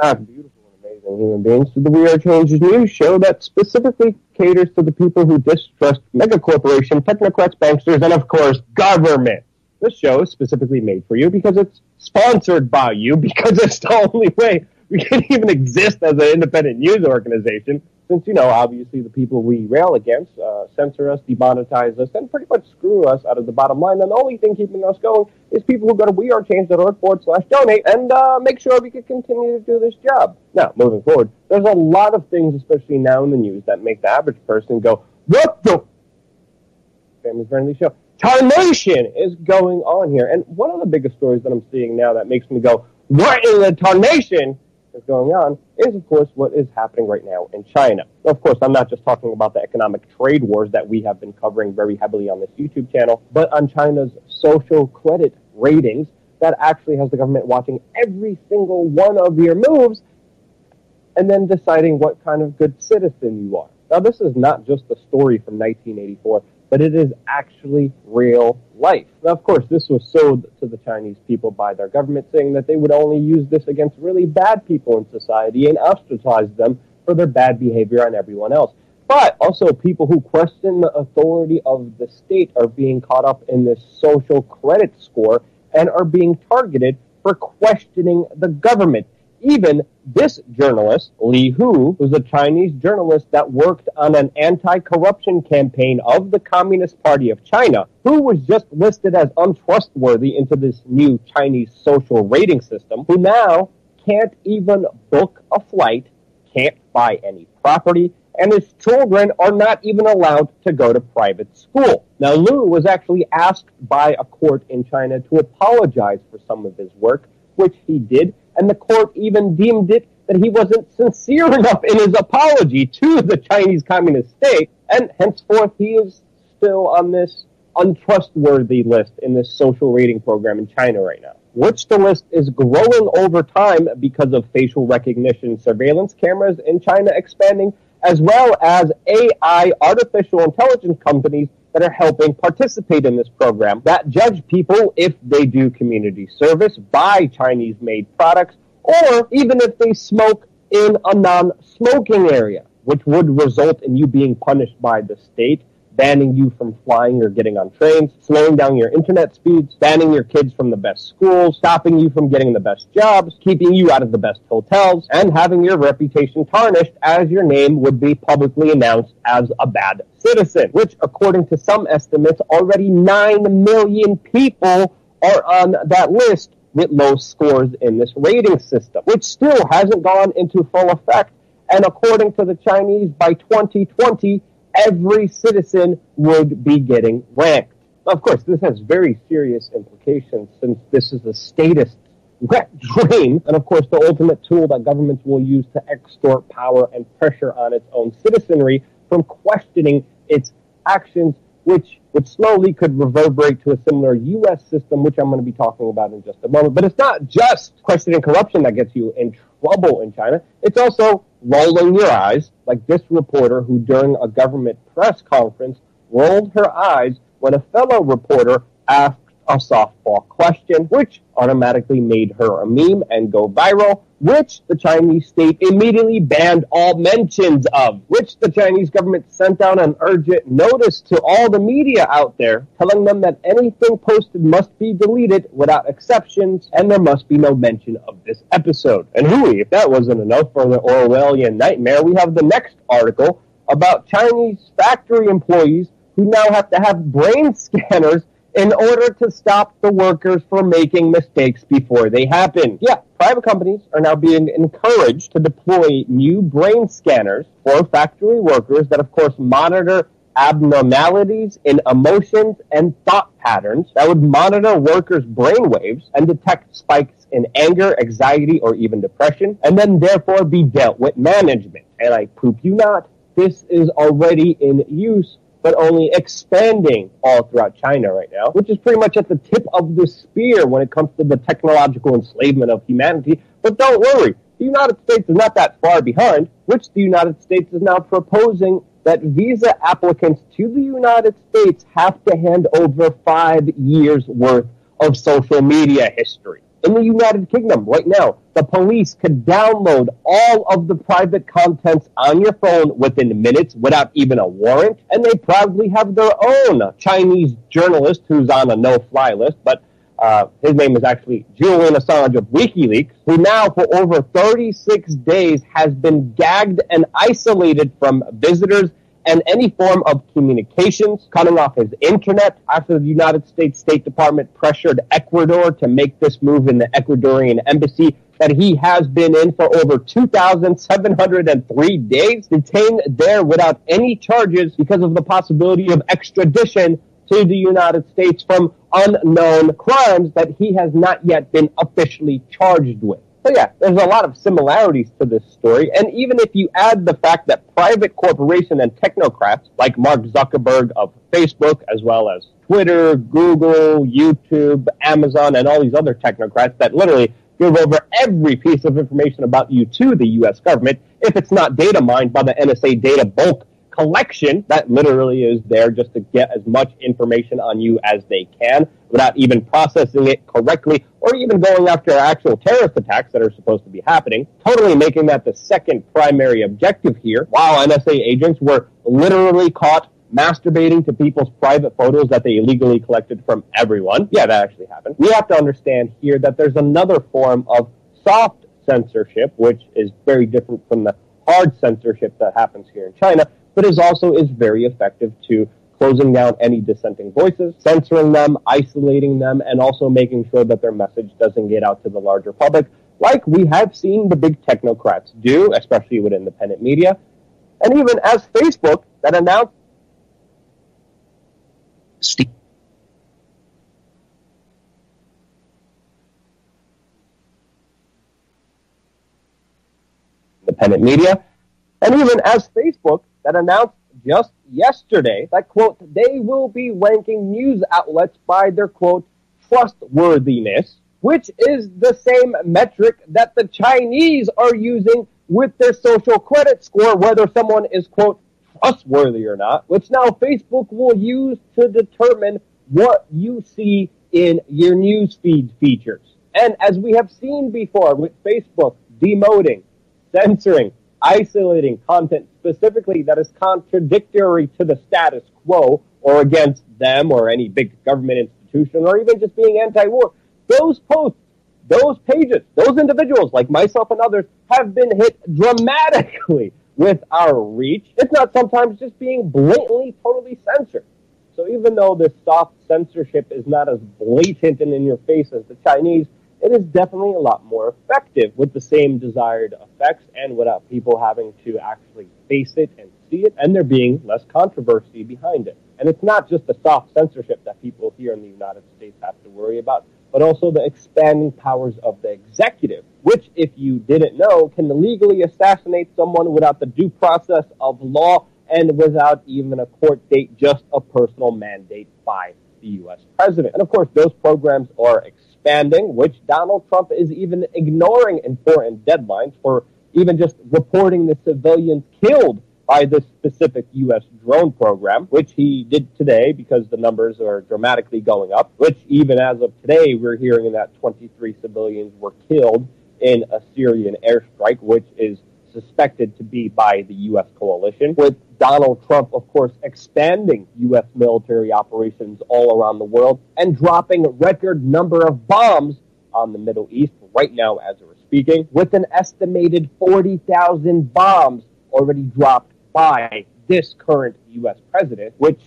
Beautiful and amazing human beings to the We Are Changes news show that specifically caters to the people who distrust megacorporation, technocrats, banksters, and of course, government. This show is specifically made for you because it's sponsored by you, because it's the only way we can even exist as an independent news organization. Since, obviously the people we rail against censor us, demonetize us, and pretty much screw us out of the bottom line. And the only thing keeping us going is people who go to wearechange.org/donate and make sure we can continue to do this job. Now, moving forward, there's a lot of things, especially now in the news, that make the average person go, what the family-friendly show? Tarnation is going on here. And one of the biggest stories that I'm seeing now that makes me go, what in the tarnation is going on is, of course, what is happening right now in China. Of course, I'm not just talking about the economic trade wars that we have been covering very heavily on this YouTube channel, but on China's social credit ratings that actually has the government watching every single one of your moves and then deciding what kind of good citizen you are. Now, this is not just a story from 1984, but it is actually real life. Now, of course, this was sold to the Chinese people by their government, saying that they would only use this against really bad people in society and ostracize them for their bad behavior on everyone else. But also people who question the authority of the state are being caught up in this social credit score and are being targeted for questioning the government. Even this journalist, Li Hu, who's a Chinese journalist that worked on an anti-corruption campaign of the Communist Party of China, who was just listed as untrustworthy into this new Chinese social rating system, who now can't even book a flight, can't buy any property, and his children are not even allowed to go to private school. Now, Liu was actually asked by a court in China to apologize for some of his work, which he did, and the court even deemed it that he wasn't sincere enough in his apology to the Chinese Communist state, and henceforth he is still on this untrustworthy list in this social rating program in China right now, which the list is growing over time because of facial recognition surveillance cameras in China expanding, as well as AI, artificial intelligence companies that are helping participate in this program that judge people if they do community service, buy Chinese-made products, or even if they smoke in a non-smoking area, which would result in you being punished by the state, banning you from flying or getting on trains, slowing down your internet speeds, banning your kids from the best schools, stopping you from getting the best jobs, keeping you out of the best hotels, and having your reputation tarnished as your name would be publicly announced as a bad citizen, which, according to some estimates, already 9 million people are on that list with low scores in this rating system, which still hasn't gone into full effect. And according to the Chinese, by 2020, every citizen would be getting ranked. Now, of course, this has very serious implications since this is a statist wet dream, and of course the ultimate tool that governments will use to extort power and pressure on its own citizenry from questioning its actions, which slowly could reverberate to a similar U.S. system, which I'm going to be talking about in just a moment. But it's not just questioning corruption that gets you in trouble in China. It's also rolling your eyes, like this reporter who during a government press conference rolled her eyes when a fellow reporter asked a softball question, which automatically made her a meme and go viral, which the Chinese state immediately banned all mentions of, which the Chinese government sent out an urgent notice to all the media out there, telling them that anything posted must be deleted without exceptions, and there must be no mention of this episode. And hooey, if that wasn't enough for the Orwellian nightmare, we have the next article about Chinese factory employees who now have to have brain scanners in order to stop the workers from making mistakes before they happen. Yeah, private companies are now being encouraged to deploy new brain scanners for factory workers that, of course, monitor abnormalities in emotions and thought patterns that would monitor workers' brainwaves and detect spikes in anger, anxiety, or even depression, and then therefore be dealt with management. And I poop you not, this is already in use, but only expanding all throughout China right now, which is pretty much at the tip of the spear when it comes to the technological enslavement of humanity. But don't worry, the United States is not that far behind, which the United States is now proposing that visa applicants to the United States have to hand over 5 years' worth of social media history. In the United Kingdom right now, the police could download all of the private contents on your phone within minutes without even a warrant, and they proudly have their own Chinese journalist who's on a no-fly list, but his name is actually Julian Assange of WikiLeaks, who now for over 36 days has been gagged and isolated from visitors and any form of communications, cutting off his internet after the United States State Department pressured Ecuador to make this move in the Ecuadorian embassy that he has been in for over 2,703 days, detained there without any charges because of the possibility of extradition to the United States from unknown crimes that he has not yet been officially charged with. So yeah, there's a lot of similarities to this story, and even if you add the fact that private corporations and technocrats like Mark Zuckerberg of Facebook, as well as Twitter, Google, YouTube, Amazon, and all these other technocrats that literally give over every piece of information about you to the U.S. government, if it's not data mined by the NSA data bulk collection that literally is there just to get as much information on you as they can without even processing it correctly or even going after actual terrorist attacks that are supposed to be happening, totally making that the second primary objective here, while NSA agents were literally caught masturbating to people's private photos that they illegally collected from everyone. Yeah, that actually happened. We have to understand here that there's another form of soft censorship, which is very different from the hard censorship that happens here in China, but is very effective to closing down any dissenting voices, censoring them, isolating them, and also making sure that their message doesn't get out to the larger public, like we have seen the big technocrats do, especially with independent media. And even as Facebook that announced independent media, and even as Facebook that announced just yesterday that, quote, they will be ranking news outlets by their, quote, trustworthiness, which is the same metric that the Chinese are using with their social credit score, whether someone is, quote, trustworthy or not, which now Facebook will use to determine what you see in your news feed features. And as we have seen before with Facebook demoting, censoring, isolating content specifically that is contradictory to the status quo or against them or any big government institution or even just being anti-war, those posts, those pages, those individuals like myself and others have been hit dramatically with our reach. It's not sometimes just being blatantly, totally censored. So even though this soft censorship is not as blatant and in your face as the Chinese, it is definitely a lot more effective with the same desired effects and without people having to actually face it and see it, and there being less controversy behind it. And it's not just the soft censorship that people here in the United States have to worry about, but also the expanding powers of the executive, which, if you didn't know, can legally assassinate someone without the due process of law and without even a court date, just a personal mandate by the U.S. president. And of course, those programs are expanding, which Donald Trump is even ignoring important deadlines for even just reporting the civilians killed by this specific U.S. drone program, which he did today because the numbers are dramatically going up, which even as of today, we're hearing that 23 civilians were killed in a Syrian airstrike, which is suspected to be by the U.S. coalition, with Donald Trump, of course, expanding U.S. military operations all around the world and dropping a record number of bombs on the Middle East right now as we're speaking, with an estimated 40,000 bombs already dropped by this current U.S. president, which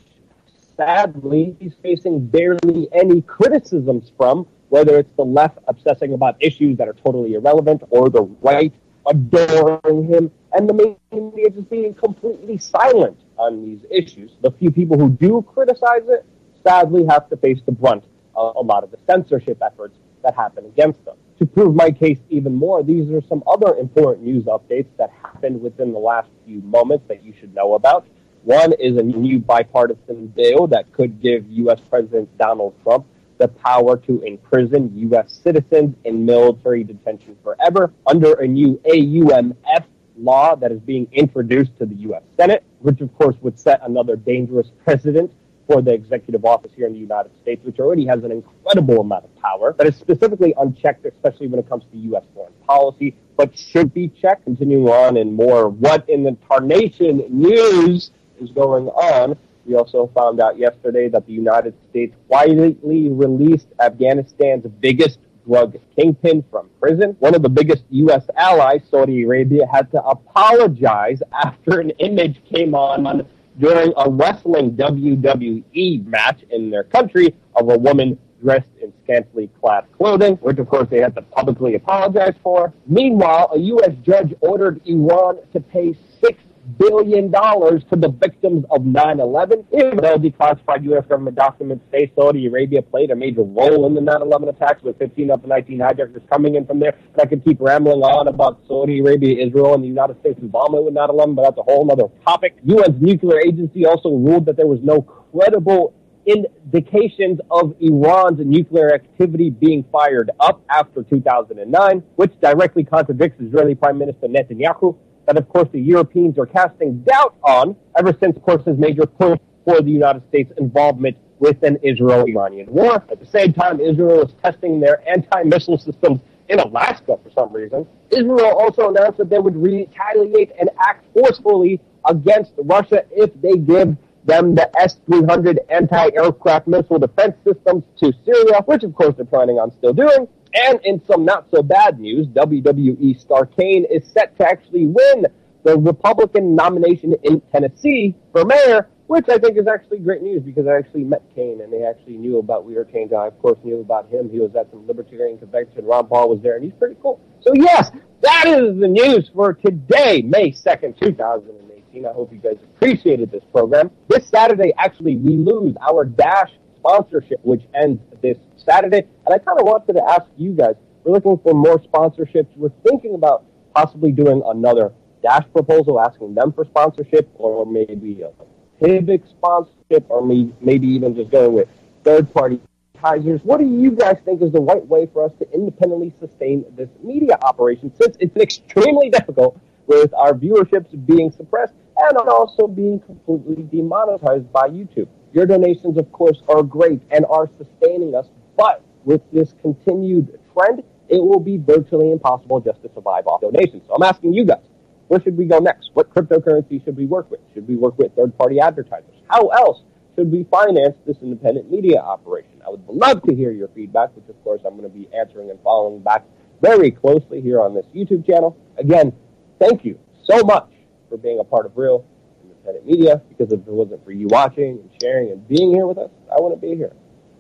sadly he's facing barely any criticisms from, whether it's the left obsessing about issues that are totally irrelevant or the right adoring him, and the media just being completely silent on these issues. The few people who do criticize it sadly have to face the brunt of a lot of the censorship efforts that happen against them. To prove my case even more, these are some other important news updates that happened within the last few moments that you should know about. One is a new bipartisan bill that could give U.S. President Donald Trump the power to imprison U.S. citizens in military detention forever under a new AUMF law that is being introduced to the U.S. Senate, which of course would set another dangerous precedent for the executive office here in the United States, which already has an incredible amount of power that is specifically unchecked, especially when it comes to U.S. foreign policy, but should be checked. Continuing on in more what in the tarnation news is going on, we also found out yesterday that the United States quietly released Afghanistan's biggest drug kingpin from prison. One of the biggest U.S. allies, Saudi Arabia, had to apologize after an image came on during a wrestling WWE match in their country of a woman dressed in scantily clad clothing, which of course they had to publicly apologize for. Meanwhile, a U.S. judge ordered Iran to pay $6 billion to the victims of 9/11. Even though declassified U.S. government documents say Saudi Arabia played a major role in the 9/11 attacks, with 15 of the 19 hijackers coming in from there. And I could keep rambling on about Saudi Arabia, Israel, and the United States involvement with 9/11, but that's a whole other topic. UN's nuclear agency also ruled that there was no credible indications of Iran's nuclear activity being fired up after 2009, which directly contradicts Israeli Prime Minister Netanyahu, that, of course, the Europeans are casting doubt on ever since, of course, his major push for the United States' involvement with an Israel-Iranian war. At the same time, Israel is testing their anti-missile systems in Alaska for some reason. Israel also announced that they would retaliate and act forcefully against Russia if they give them the S-300 anti-aircraft missile defense systems to Syria, which, of course, they're planning on still doing. And in some not-so-bad news, WWE star Kane is set to actually win the Republican nomination in Tennessee for mayor, which I think is actually great news because I actually met Kane and they actually knew about We Are Change. I, of course, knew about him. He was at some libertarian convention. Ron Paul was there, and he's pretty cool. So, yes, that is the news for today, May 2nd, 2018. I hope you guys appreciated this program. This Saturday, actually, we lose our Dash sponsorship, which ends this Saturday. And I kind of wanted to ask you guys, we're looking for more sponsorships. We're thinking about possibly doing another Dash proposal, asking them for sponsorship, or maybe a Pivot sponsorship, or maybe even just going with third-party advertisers. What do you guys think is the right way for us to independently sustain this media operation, since it's extremely difficult with our viewerships being suppressed and also being completely demonetized by YouTube? Your donations, of course, are great and are sustaining us, but with this continued trend, it will be virtually impossible just to survive off donations. So I'm asking you guys, where should we go next? What cryptocurrency should we work with? Should we work with third-party advertisers? How else should we finance this independent media operation? I would love to hear your feedback, which, of course, I'm going to be answering and following back very closely here on this YouTube channel. Again, thank you so much for being a part of Real Independent Media, because if it wasn't for you watching and sharing and being here with us, I wouldn't be here.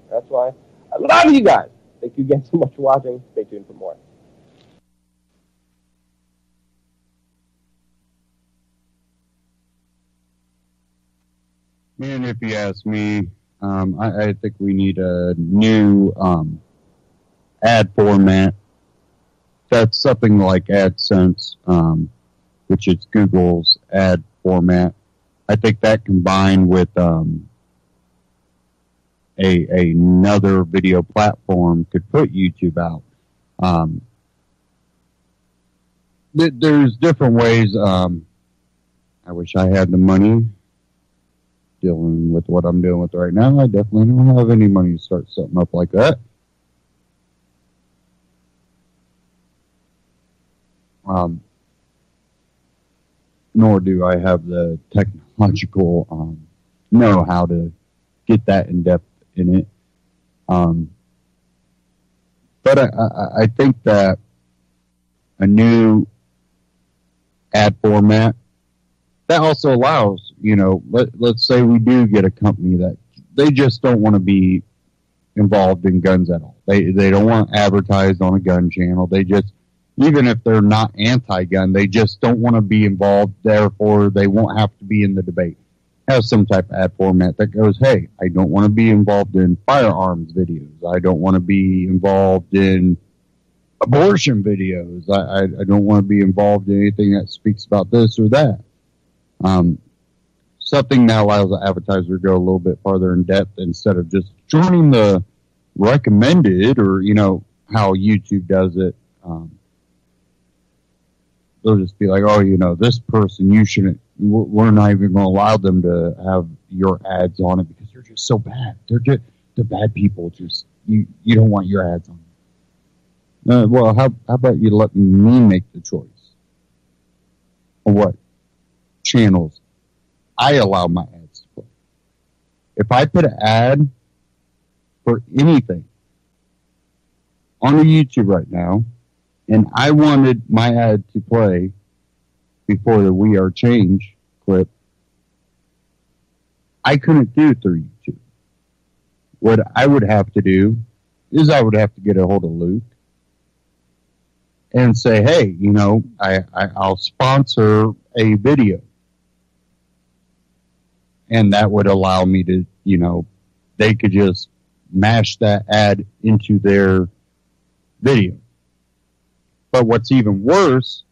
That's why I love you guys. Thank you again so much for watching. Stay tuned for more.
And if you ask me, I think we need a new ad format. That's something like AdSense, which is Google's ad format. I think that combined with another video platform could put YouTube out. There's different ways. I wish I had the money. Dealing with what I'm dealing with right now, I definitely don't have any money to start something up like that. Nor do I have the technological know-how to get that in depth in it. But I think that a new ad format that also allows, let's say we do get a company that they just don't want to be involved in guns at all. They don't want advertised on a gun channel. They just, even if they're not anti-gun, they just don't want to be involved. Therefore, they won't have to be in the debate. have some type of ad format that goes, hey, I don't want to be involved in firearms videos. I don't want to be involved in abortion videos. I don't want to be involved in anything that speaks about this or that. Something that allows the advertiser to go a little bit farther in depth instead of just joining the recommended or, how YouTube does it. They'll just be like, oh, this person, you shouldn't, we're not even going to allow them to have your ads on it because they're just so bad. They're bad people. Just, you don't want your ads on it. Well, how about you let me make the choice on what channels I allow my ads to play? If I put an ad for anything on YouTube right now, and I wanted my ad to play before the We Are Change clip, I couldn't do it through YouTube. What I would have to do is I would have to get a hold of Luke and say, hey, I'll sponsor a video. And that would allow me to, they could just mash that ad into their video. But what's even worse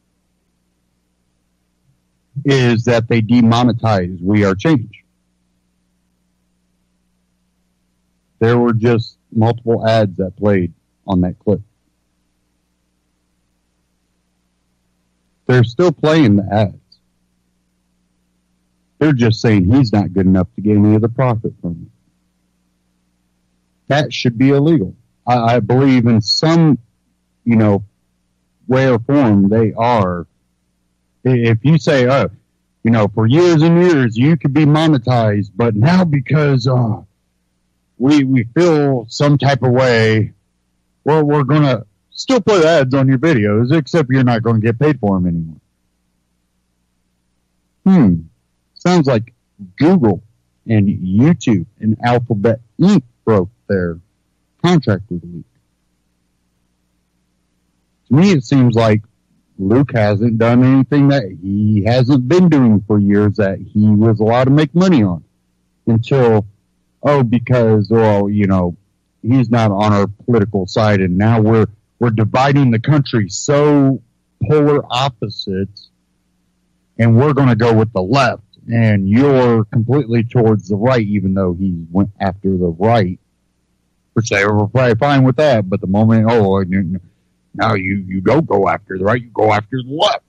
is that they demonetize We Are Change. There were just multiple ads that played on that clip. They're still playing the ads. They're just saying he's not good enough to get any of the profit from it. That should be illegal. I believe in some, way or form they are. If you say, for years and years you could be monetized, but now because we feel some type of way, well, we're going to still put ads on your videos, except you're not going to get paid for them anymore. Sounds like Google and YouTube and Alphabet Inc. broke their contract with Luke. To me, it seems like Luke hasn't done anything that he hasn't been doing for years that he was allowed to make money on until, because he's not on our political side, and now we're dividing the country so polar opposites, and we're going to go with the left, and you're completely towards the right, even though he went after the right, which they were probably fine with that. But the moment, now you don't go after the right, you go after the left.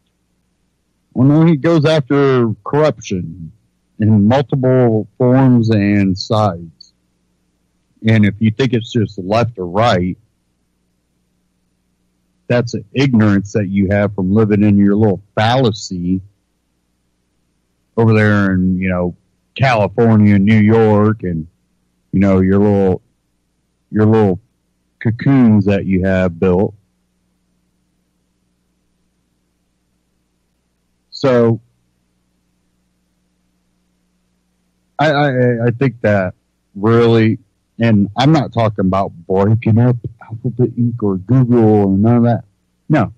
Well, no, he goes after corruption in multiple forms and sides. And if you think it's just left or right, that's an ignorance that you have from living in your little fallacy over there in, California and New York, and, your little cocoons that you have built. So I think that really, and I'm not talking about breaking up Alphabet Inc. or Google or none of that. No.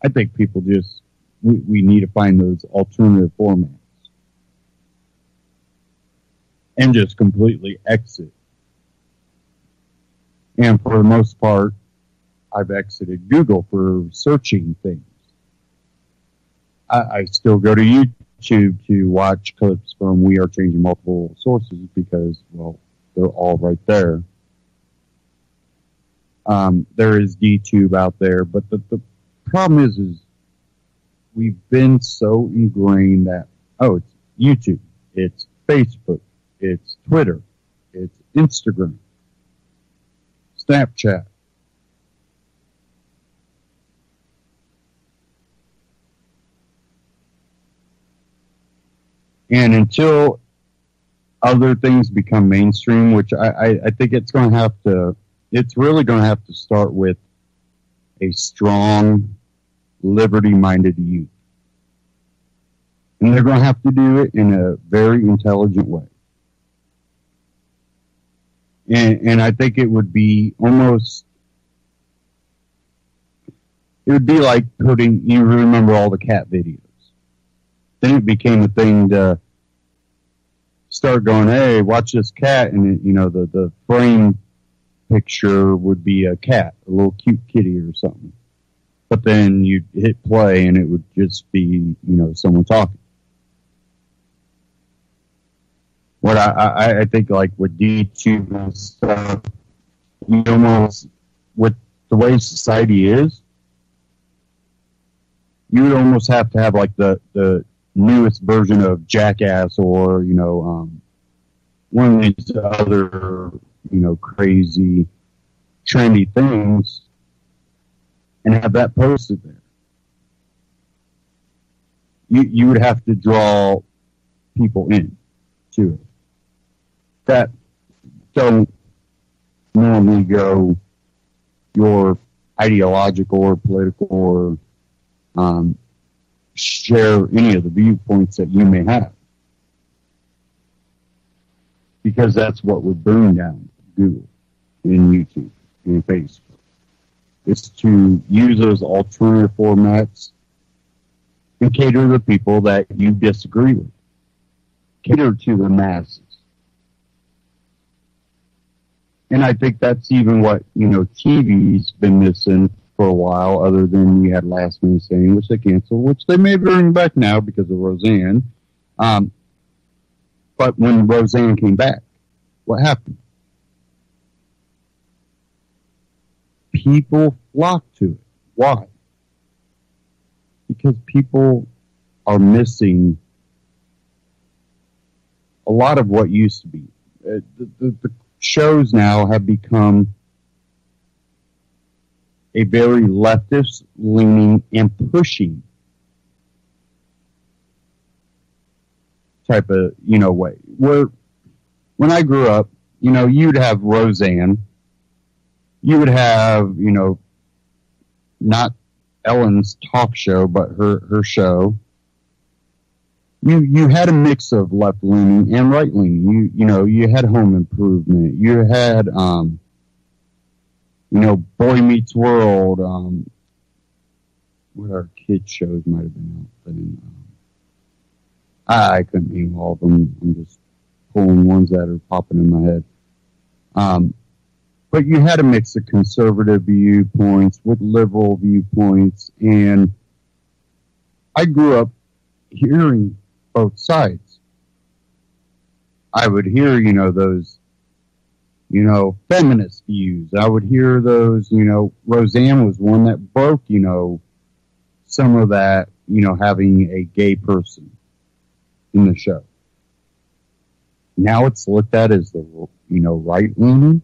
I think people just, we need to find those alternative formats and just completely exit. And for the most part, I've exited Google for searching things. I still go to YouTube to watch clips from We Are Changing multiple sources because, well, they're all right there. There is DTube out there, but the problem is we've been so ingrained that, it's YouTube, it's Facebook, it's Twitter, it's Instagram, Snapchat. And until other things become mainstream, which I think it's going to have to, it's really going to have to start with a strong, liberty-minded youth. And they're going to have to do it in a very intelligent way. And I think it would be almost, it would be like you remember all the cat videos. Then it became a thing to start going, hey, watch this cat, and the frame picture would be a cat, a little cute kitty or something. But then you'd hit play and it would just be, someone talking. What I think, like with YouTube and stuff, you almost, with the way society is, you would almost have to have like the newest version of Jackass or, one of these other, crazy, trendy things, and have that posted there. You would have to draw people in to it that don't normally go your ideological or political or share any of the viewpoints that you may have. Because that's what would burn down Google and YouTube and Facebook. It's to use those alternative formats and cater to the people that you disagree with. Cater to the masses. And I think that's even what, TV's been missing for a while, other than you had Last Man Standing, which they canceled, which they may bring back now because of Roseanne. But when Roseanne came back, what happened? People flocked to it. Why? Because people are missing a lot of what used to be. The shows now have become a very leftist-leaning and pushing type of, way. Where when I grew up, you'd have Roseanne, you would have, not Ellen's talk show, but her show. You had a mix of left-leaning and right-leaning. You had Home Improvement. You had, Boy Meets World. What our kids' shows might have been out. But I couldn't name all of them. I'm just pulling ones that are popping in my head. But you had a mix of conservative viewpoints with liberal viewpoints. And I grew up hearing both sides. I would hear, those, feminist views. I would hear those, Roseanne was one that broke, some of that, having a gay person in the show. Now it's looked at as the, right-leaning.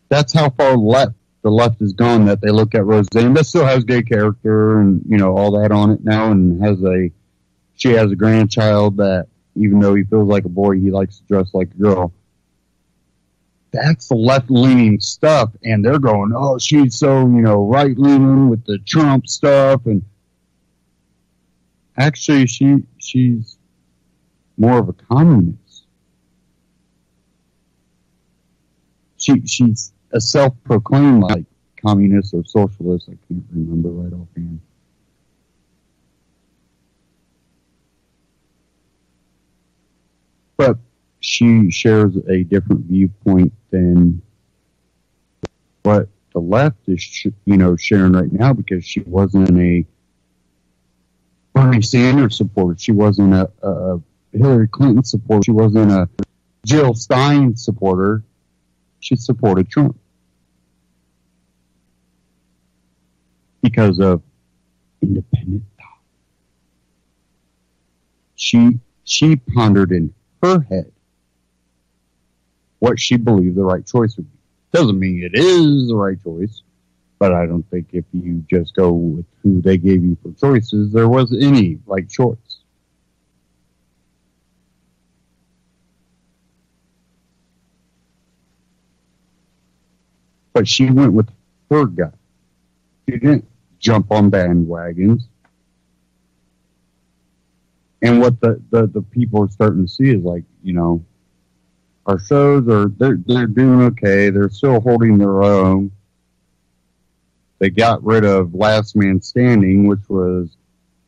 That's how far the left has gone, that they look at Roseanne. That still has gay character and, all that on it now, and she has a grandchild that, even though he feels like a boy, he likes to dress like a girl. That's the left-leaning stuff, and they're going, oh, she's so, right-leaning with the Trump stuff, and actually she's more of a communist. She's a self-proclaimed, like, communist or socialist. I can't remember right offhand. But she shares a different viewpoint than what the left is, sharing right now, because she wasn't a Bernie Sanders supporter. She wasn't a Hillary Clinton supporter. She wasn't a Jill Stein supporter. She supported Trump because of independent thought. She pondered in her head what she believed the right choice would be. Doesn't mean it is the right choice, but I don't think if you just go with who they gave you for choices, there was any right choice. But she went with her gut. She didn't jump on bandwagons. And what the people are starting to see is, like, our shows they're doing okay. They're still holding their own. They got rid of Last Man Standing, which was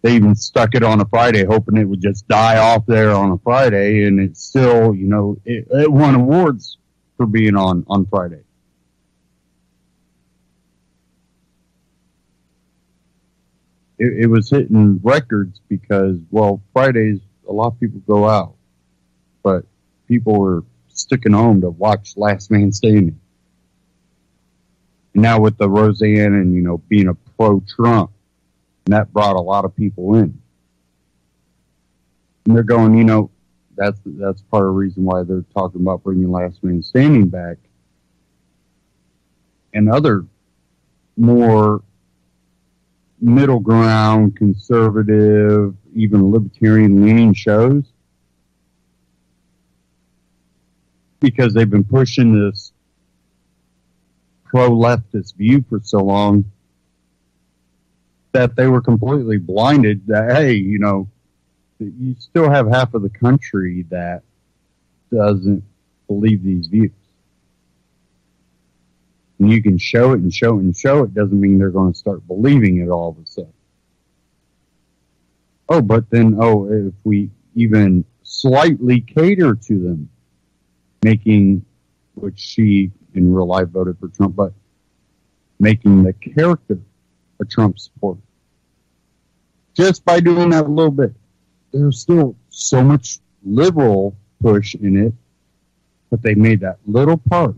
they even stuck it on a Friday, hoping it would just die off there on a Friday, and it still, it won awards for being on Friday. It was hitting records because, well, Fridays, a lot of people go out, but people were sticking home to watch Last Man Standing. And now with the Roseanne and, being a pro-Trump, and that brought a lot of people in. And they're going, that's part of the reason why they're talking about bringing Last Man Standing back. And other more middle ground, conservative, even libertarian leaning shows. Because they've been pushing this pro-leftist view for so long that they were completely blinded that, hey, you still have half of the country that doesn't believe these views. And you can show it and show it and show it, doesn't mean they're going to start believing it all of a sudden. Oh, but then, if we even slightly cater to them, making, which she in real life voted for Trump, but making the character a Trump supporter. Just by doing that a little bit. There's still so much liberal push in it, but they made that little part.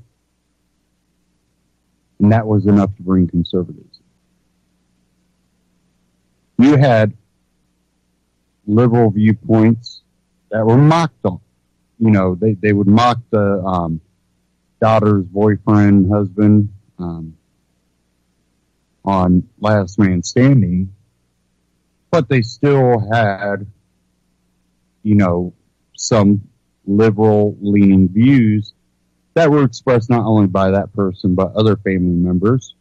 And that was enough to bring conservatives. You had liberal viewpoints that were mocked on. They would mock the daughter's boyfriend, husband on Last Man Standing, but they still had, some liberal leaning views that were expressed not only by that person, but other family members,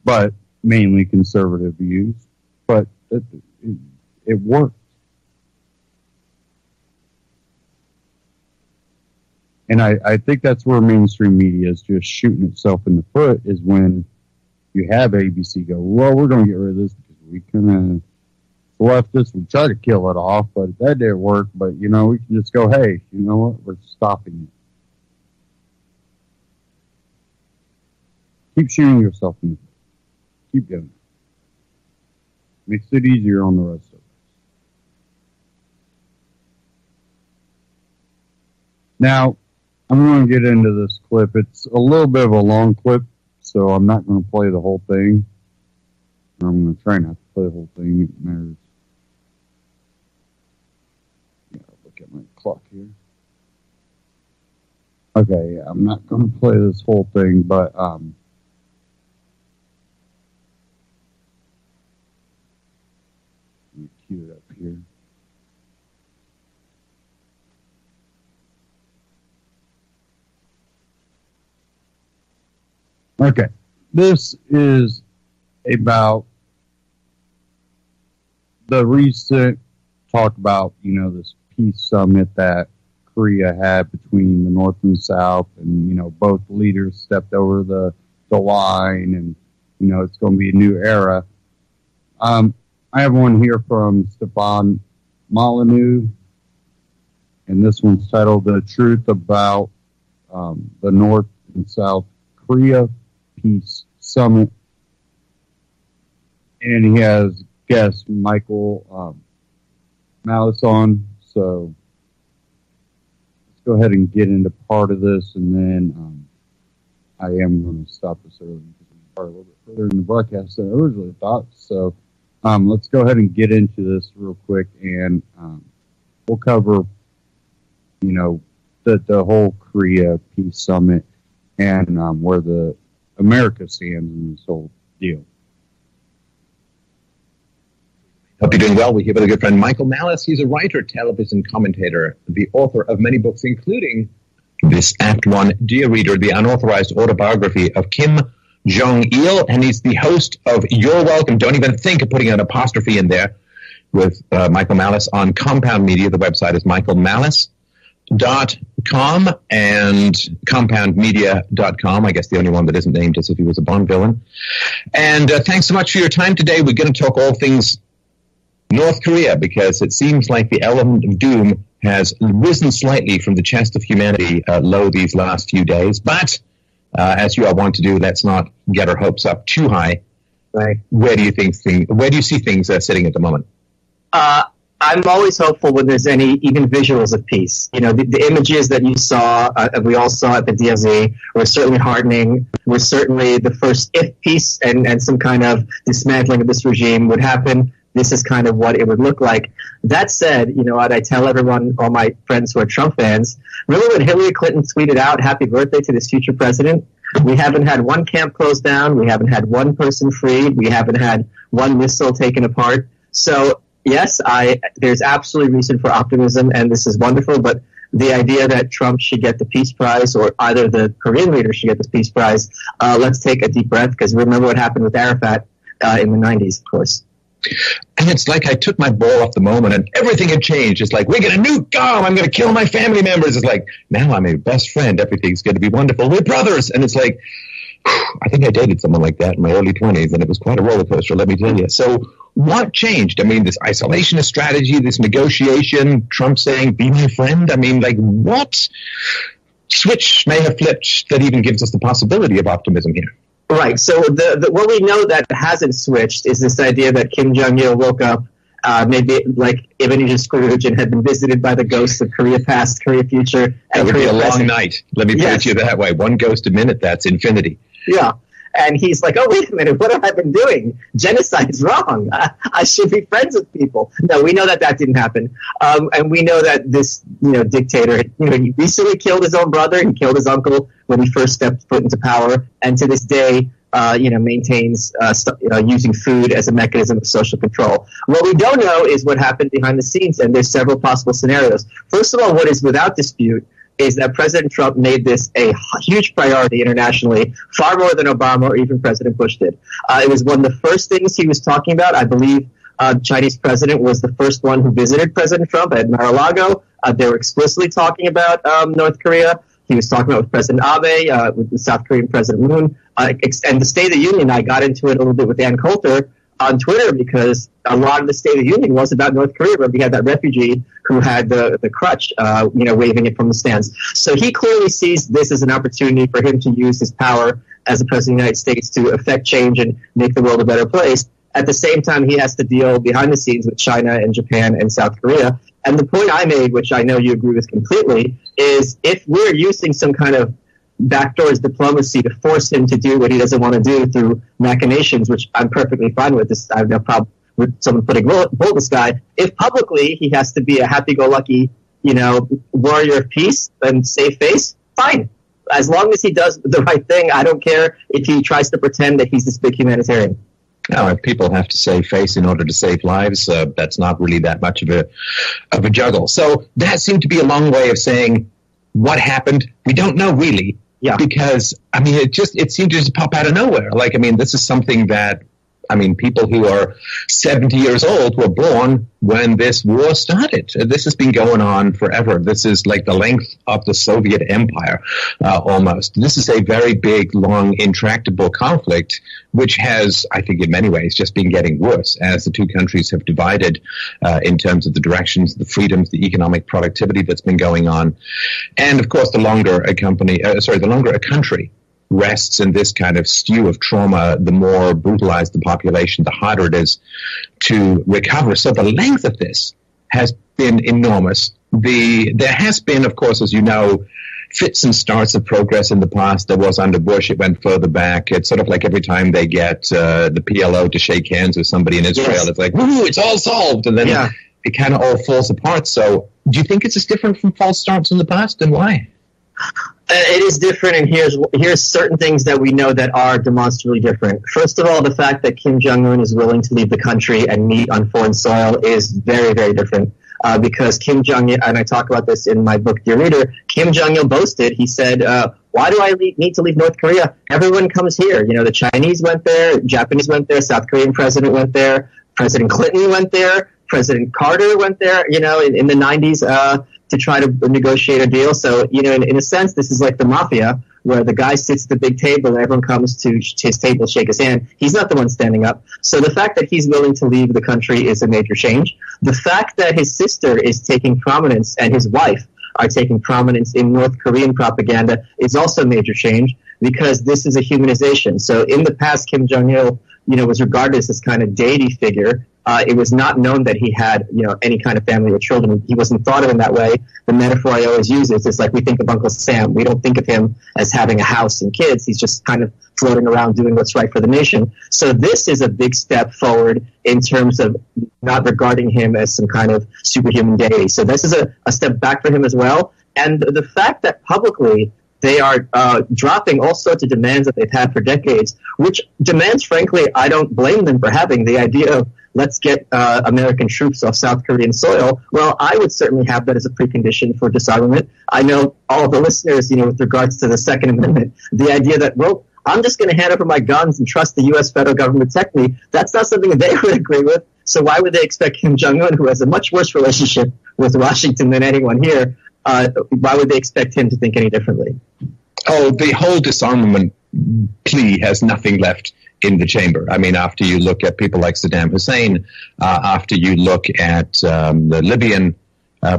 but mainly conservative views. But it worked. And I think that's where mainstream media is just shooting itself in the foot, is when you have ABC go, well, we're going to get rid of this because we kind of leftists, we try to kill it off, but that didn't work. But, we can just go, hey, you know what? We're stopping it. Keep shooting yourself in the foot. Keep doing it. Makes it easier on the rest of us. Now, I'm going to get into this clip. It's a little bit of a long clip, so I'm not going to play the whole thing. I'm going to try not to play the whole thing. It matters. Look at my clock here. Okay, I'm not going to play this whole thing, but let me cue it up here. Okay, this is about the recent talk about, this peace summit that Korea had between the North and South, and, both leaders stepped over the line, and, it's going to be a new era. I have one here from Stefan Molyneux, and this one's titled "The Truth About the North and South Korea Peace Summit," and he has guest Michael Malice on. So let's go ahead and get into part of this, and then I am going to stop this early because we are a little bit further in the broadcast than I originally thought. So let's go ahead and get into this real quick, and we'll cover, the whole Korea Peace Summit and where the America stands in this whole deal.
Hope you're doing well. We're here with a good friend, Michael Malice. He's a writer, television commentator, the author of many books, including this Act One, Dear Reader, the unauthorized autobiography of Kim Jong-il, and he's the host of You're Welcome. Don't even think of putting an apostrophe in there, with Michael Malice on Compound Media. The website is michaelmalice.com. Compoundmedia.com and compoundmedia.com. I guess the only one that isn't named is if he was a Bond villain. And thanks so much for your time today. We're going to talk all things North Korea, because it seems like the element of doom has risen slightly from the chest of humanity low these last few days. But as you all want to do, let's not get our hopes up too high.
Right.
Where do you see things sitting at the moment?
I'm always hopeful when there's any even visuals of peace. You know, the images that you saw, we all saw at the DSE, were certainly heartening. Were certainly the first, if peace and some kind of dismantling of this regime would happen, this is kind of what it would look like. That said, you know what, I tell everyone, all my friends who are Trump fans, remember when Hillary Clinton tweeted out, "Happy birthday to this future president"? We haven't had one camp closed down. We haven't had one person freed. We haven't had one missile taken apart. So, yes, there's absolutely reason for optimism, and this is wonderful, but the idea that Trump should get the Peace Prize, or either the Korean leader should get the Peace Prize, let's take a deep breath, because remember what happened with Arafat in the 90s, of course.
And it's like I took my ball off the moment and everything had changed. It's like, we're going to nuke Guam. I'm going to kill my family members. It's like, now I'm a best friend. Everything's going to be wonderful. We're brothers. And it's like, I think I dated someone like that in my early 20s, and it was quite a roller coaster, let me tell you. So what changed? I mean, this isolationist strategy, this negotiation, Trump saying, be my friend. I mean, like, what switch may have flipped that even gives us the possibility of optimism here?
Right. So what we know that hasn't switched is this idea that Kim Jong-il woke up maybe like Ebenezer Scrooge and had been visited by the ghosts of Korea past, Korea future, and
that would
Korea
be a
present.
long night. Let me put it to you that way. One ghost a minute, that's infinity.
Yeah. And he's like, oh, wait a minute, what have I been doing? Genocide is wrong. I should be friends with people. No, we know that didn't happen. And we know that this, dictator, he recently killed his own brother. He killed his uncle when he first stepped foot into power. And to this day, maintains using food as a mechanism of social control. What we don't know is what happened behind the scenes, and there's several possible scenarios. First of all, what is without dispute is that President Trump made this a huge priority internationally, far more than Obama or even President Bush did. It was one of the first things he was talking about. I believe the Chinese president was the first one who visited President Trump at Mar-a-Lago. They were explicitly talking about North Korea. He was talking about with President Abe, with the South Korean President Moon. And the State of the Union, I got into it a little bit with Ann Coulter on Twitter, because a lot of the State of the Union was about North Korea, where we had that refugee who had the crutch, waving it from the stands. So he clearly sees this as an opportunity for him to use his power as the President of the United States to affect change and make the world a better place. At the same time, he has to deal behind the scenes with China and Japan and South Korea. And the point I made, which I know you agree with completely, is if we're using some kind of backdoors diplomacy to force him to do what he doesn't want to do through machinations, which I'm perfectly fine with. I have no problem with someone putting bull this guy. If publicly he has to be a happy-go-lucky, warrior of peace and save face, fine. As long as he does the right thing, I don't care if he tries to pretend that he's this big humanitarian.
Now, if people have to save face in order to save lives, that's not really that much of a juggle. So that seemed to be a long way of saying what happened. We don't know really.
Yeah.
Because, it seemed to just pop out of nowhere. This is something that, people who are 70 years old were born when this war started. This has been going on forever. This is like the length of the Soviet Empire, almost. This is a very big, long, intractable conflict, which has, I think, in many ways, just been getting worse as the two countries have divided in terms of the directions, the freedoms, the economic productivity that's been going on. And, of course, the longer a country rests in this kind of stew of trauma, the more brutalized the population, the harder it is to recover. So the length of this has been enormous. There has been, of course, as you know, fits and starts of progress in the past. There was under Bush, it went further back. It's sort of like every time they get the PLO to shake hands with somebody in Israel, yes, it's like, woo, it's all solved. And then it kind of all falls apart. So do you think it's as different from false starts in the past, and why?
It is different, and here's certain things that we know that are demonstrably different. First of all, the fact that Kim Jong-un is willing to leave the country and meet on foreign soil is very, very different. Because Kim Jong-il, and I talk about this in my book, Dear Reader, Kim Jong-il boasted, he said, why do I need to leave North Korea? Everyone comes here. The Chinese went there, Japanese went there, South Korean president went there, President Clinton went there, President Carter went there, in the 90s. to try to negotiate a deal. So, in a sense, this is like the mafia, where the guy sits at the big table and everyone comes to his table, shake his hand. He's not the one standing up. So the fact that he's willing to leave the country is a major change. The fact that his sister is taking prominence and his wife are taking prominence in North Korean propaganda is also a major change, because this is a humanization. So in the past, Kim Jong-il, was regarded as this kind of deity figure. It was not known that he had, any kind of family or children. He wasn't thought of in that way. The metaphor I always use is, it's like we think of Uncle Sam. We don't think of him as having a house and kids. He's just kind of floating around doing what's right for the nation. So this is a big step forward in terms of not regarding him as some kind of superhuman deity. So this is a step back for him as well. And the fact that publicly they are dropping all sorts of demands that they've had for decades, which demands, frankly, I don't blame them for having. The idea of let's get American troops off South Korean soil, well, I would certainly have that as a precondition for disarmament. I know all of the listeners, with regards to the Second Amendment, the idea that, well, I'm just going to hand over my guns and trust the U.S. federal government to protect me, that's not something that they would agree with. So why would they expect Kim Jong-un, who has a much worse relationship with Washington than anyone here, why would they expect him to think any differently?
Oh, the whole disarmament plea has nothing left in the chamber. I mean, after you look at people like Saddam Hussein, after you look at the Libyan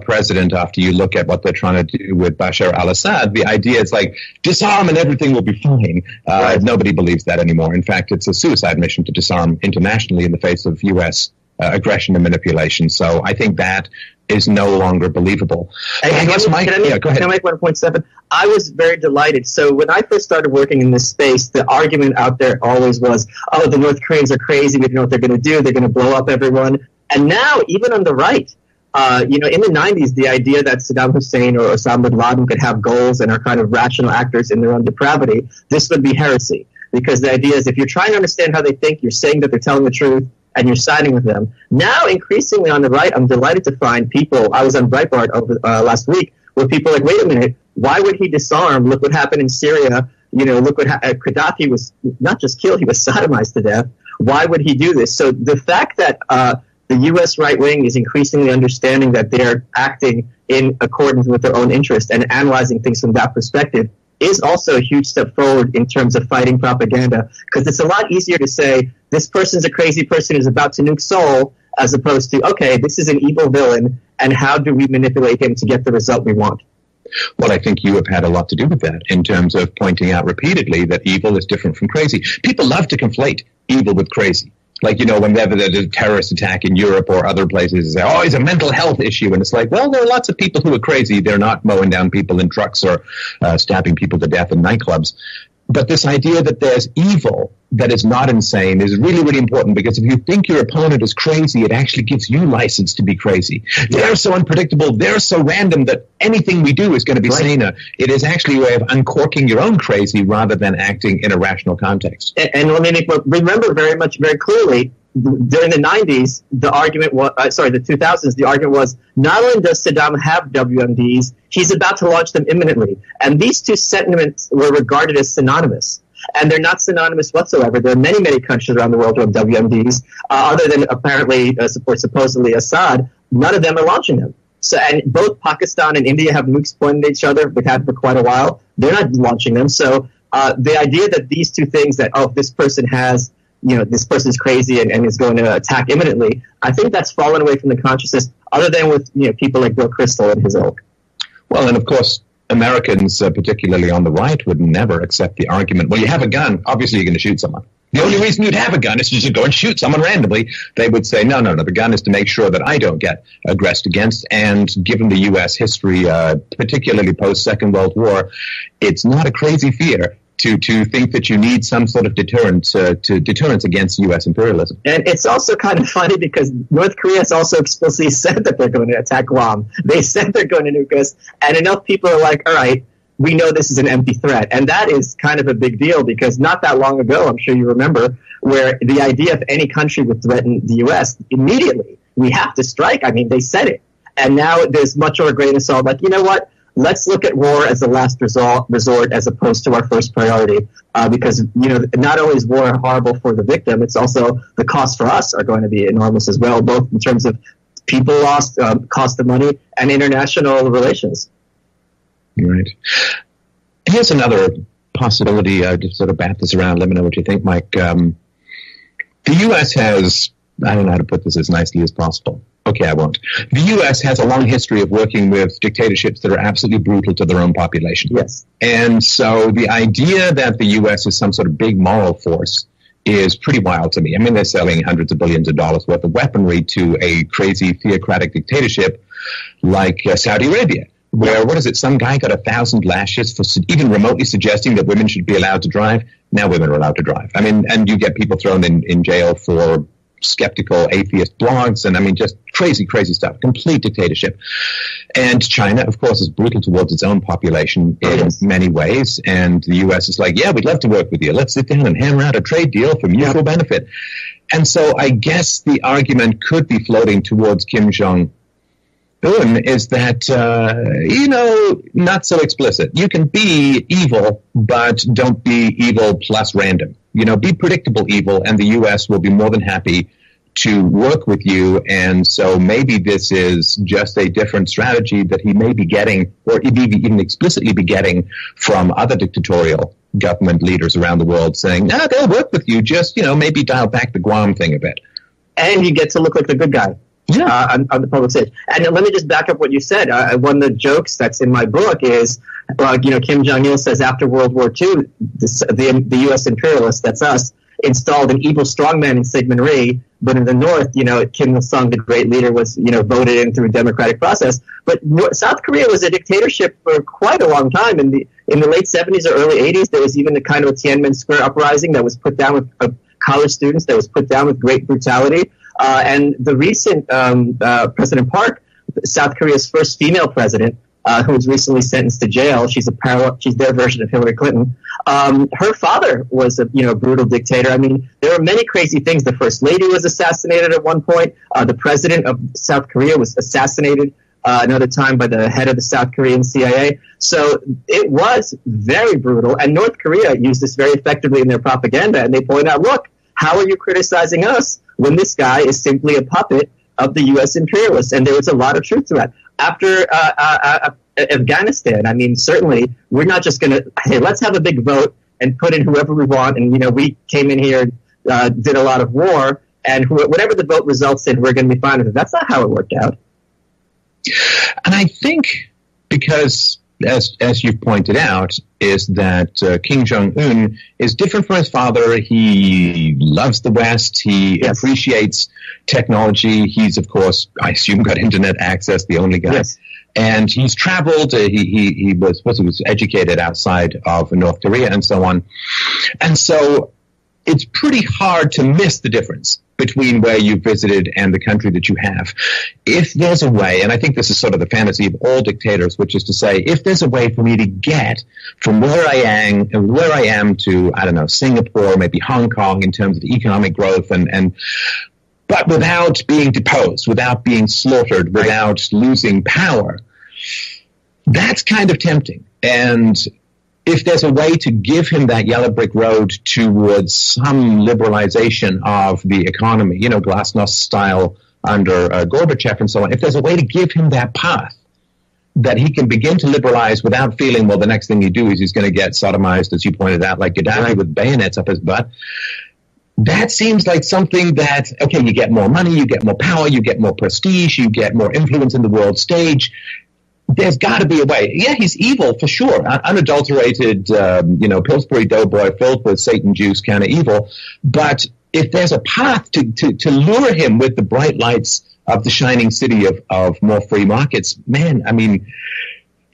president, after you look at what they're trying to do with Bashar al-Assad, the idea is like, disarm and everything will be fine. Right. Nobody believes that anymore. In fact, it's a suicide mission to disarm internationally in the face of U.S. Aggression and manipulation. So I think that is no longer believable.
Can I make 1.7? I was very delighted. So when I first started working in this space, the argument out there always was, oh, the North Koreans are crazy. We don't know what they're going to do. They're going to blow up everyone. And now, even on the right, in the 90s, the idea that Saddam Hussein or Osama bin Laden could have goals and are kind of rational actors in their own depravity, this would be heresy. Because the idea is, if you're trying to understand how they think, you're saying that they're telling the truth, and you're siding with them. Now, increasingly on the right, I'm delighted to find people, I was on Breitbart over last week, where people are like, wait a minute, why would he disarm? Look what happened in Syria. Look what Gaddafi was not just killed, he was sodomized to death. Why would he do this? So the fact that the U.S. right wing is increasingly understanding that they're acting in accordance with their own interest and analyzing things from that perspective is also a huge step forward in terms of fighting propaganda, because it's a lot easier to say this person's a crazy person who's about to nuke Seoul, as opposed to, okay, this is an evil villain, and how do we manipulate him to get the result we want?
Well, I think you have had a lot to do with that in terms of pointing out repeatedly that evil is different from crazy. People love to conflate evil with crazy. Like, whenever there's a terrorist attack in Europe or other places, they say, oh, it's a mental health issue. And it's like, well, there are lots of people who are crazy. They're not mowing down people in trucks or stabbing people to death in nightclubs. But this idea that there's evil that is not insane is really, really important, because if you think your opponent is crazy, it actually gives you license to be crazy. They're so unpredictable, they're so random that anything we do is going to be saner. It is actually a way of uncorking your own crazy rather than acting in a rational context.
And let me remember very clearly, during the 90s, the argument was, the 2000s, the argument was, not only does Saddam have WMDs, he's about to launch them imminently. And these two sentiments were regarded as synonymous. And they're not synonymous whatsoever. There are many, many countries around the world who have WMDs, other than apparently, or supposedly Assad. None of them are launching them. So, and both Pakistan and India have nukes pointed at each other. They've had for quite a while. They're not launching them. So the idea that these two things, that, oh, this person has, this person's crazy and is going to attack imminently, I think that's fallen away from the consciousness, other than with people like Bill Kristol and his ilk.
Well, and of course, Americans, particularly on the right, would never accept the argument, well, you have a gun, obviously you're going to shoot someone. The only reason you'd have a gun is to just go and shoot someone randomly. They would say, no, the gun is to make sure that I don't get aggressed against. And given the U.S. history, particularly post-Second World War, it's not a crazy fear to think that you need some sort of deterrence against U.S. imperialism.
And it's also kind of funny because North Korea has also explicitly said that they're going to attack Guam. They said they're going to nuke us, and enough people are like, all right, we know this is an empty threat. And that is kind of a big deal, because not that long ago, I'm sure you remember, where the idea of any country would threaten the U.S., immediately, we have to strike. I mean, they said it. And now there's much more grain of salt, like, you know what? Let's look at war as the last resort as opposed to our first priority, because, not only is war horrible for the victim, it's also the costs for us are going to be enormous as well, both in terms of people lost, cost of money, and international relations.
Right. Here's another possibility. To sort of bat this around. Let me know what you think, Mike. The U.S. has, I don't know how to put this as nicely as possible. Okay, I won't. The U.S. has a long history of working with dictatorships that are absolutely brutal to their own population.
Yes.
And so the idea that the U.S. is some sort of big moral force is pretty wild to me. I mean, they're selling hundreds of billions of dollars worth of weaponry to a crazy theocratic dictatorship like Saudi Arabia, where, what is it, some guy got 1,000 lashes for even remotely suggesting that women should be allowed to drive. Now women are allowed to drive. I mean, and you get people thrown in jail for skeptical atheist blogs, and I mean, just crazy, crazy stuff. Complete dictatorship. And China, of course, is brutal towards its own population in many ways. And the U.S. is like, yeah, we'd love to work with you. Let's sit down and hammer out a trade deal for mutual benefit. And so I guess the argument could be floating towards Kim Jong-un is that, not so explicit. You can be evil, but don't be evil plus random. Be predictable evil, and the U.S. will be more than happy to work with you. And so maybe this is just a different strategy that he may be getting, or even explicitly be getting from other dictatorial government leaders around the world, saying, no, they'll work with you, just, maybe dial back the Guam thing a bit.
And you get to look like the good guy. On the public stage. And let me just back up what you said. One of the jokes that's in my book is, Kim Jong-il says after World War II, the U.S. imperialists, that's us, installed an evil strongman in Sigmund Rhee. But in the North, Kim Il-sung, the great leader, was, voted in through a democratic process. But South Korea was a dictatorship for quite a long time. In the late 70s or early 80s, there was even a kind of a Tiananmen Square uprising that was put down with college students, that was put down with great brutality. And the recent President Park, South Korea's first female president, who was recently sentenced to jail, she's their version of Hillary Clinton. Her father was a brutal dictator. I mean, there are many crazy things. The first lady was assassinated at one point. The president of South Korea was assassinated another time by the head of the South Korean CIA. So it was very brutal. And North Korea used this very effectively in their propaganda. And they point out, look, how are you criticizing us when this guy is simply a puppet of the U.S. imperialists? And there was a lot of truth to that. After Afghanistan, I mean, certainly, we're not just going to, hey, let's have a big vote and put in whoever we want. And, we came in here, did a lot of war, and whatever the vote results in, we're going to be fine with it. That's not how it worked out.
And I think because, as you've pointed out, is that Kim Jong-un is different from his father. He loves the West. He appreciates technology. He's, of course, I assume, got internet access, the only guy. Yes. And he's traveled. He was educated outside of North Korea and so on. And so it's pretty hard to miss the difference between where you visited and the country that you have. If there's a way, and I think this is sort of the fantasy of all dictators, which is to say, if there's a way for me to get from where I am to, I don't know, Singapore, maybe Hong Kong in terms of economic growth, but without being deposed, without being slaughtered, without losing power, that's kind of tempting. And if there's a way to give him that yellow brick road towards some liberalization of the economy, Glasnost style under Gorbachev and so on, if there's a way to give him that path that he can begin to liberalize without feeling, well, the next thing you do is he's going to get sodomized, as you pointed out, like Gaddafi with bayonets up his butt. That seems like something that, okay, you get more money, you get more power, you get more prestige, you get more influence in the world stage. There's got to be a way. Yeah, he's evil for sure. Unadulterated, Pillsbury Doughboy filled with Satan juice kind of evil. But if there's a path to lure him with the bright lights of the shining city of more free markets, man, I mean,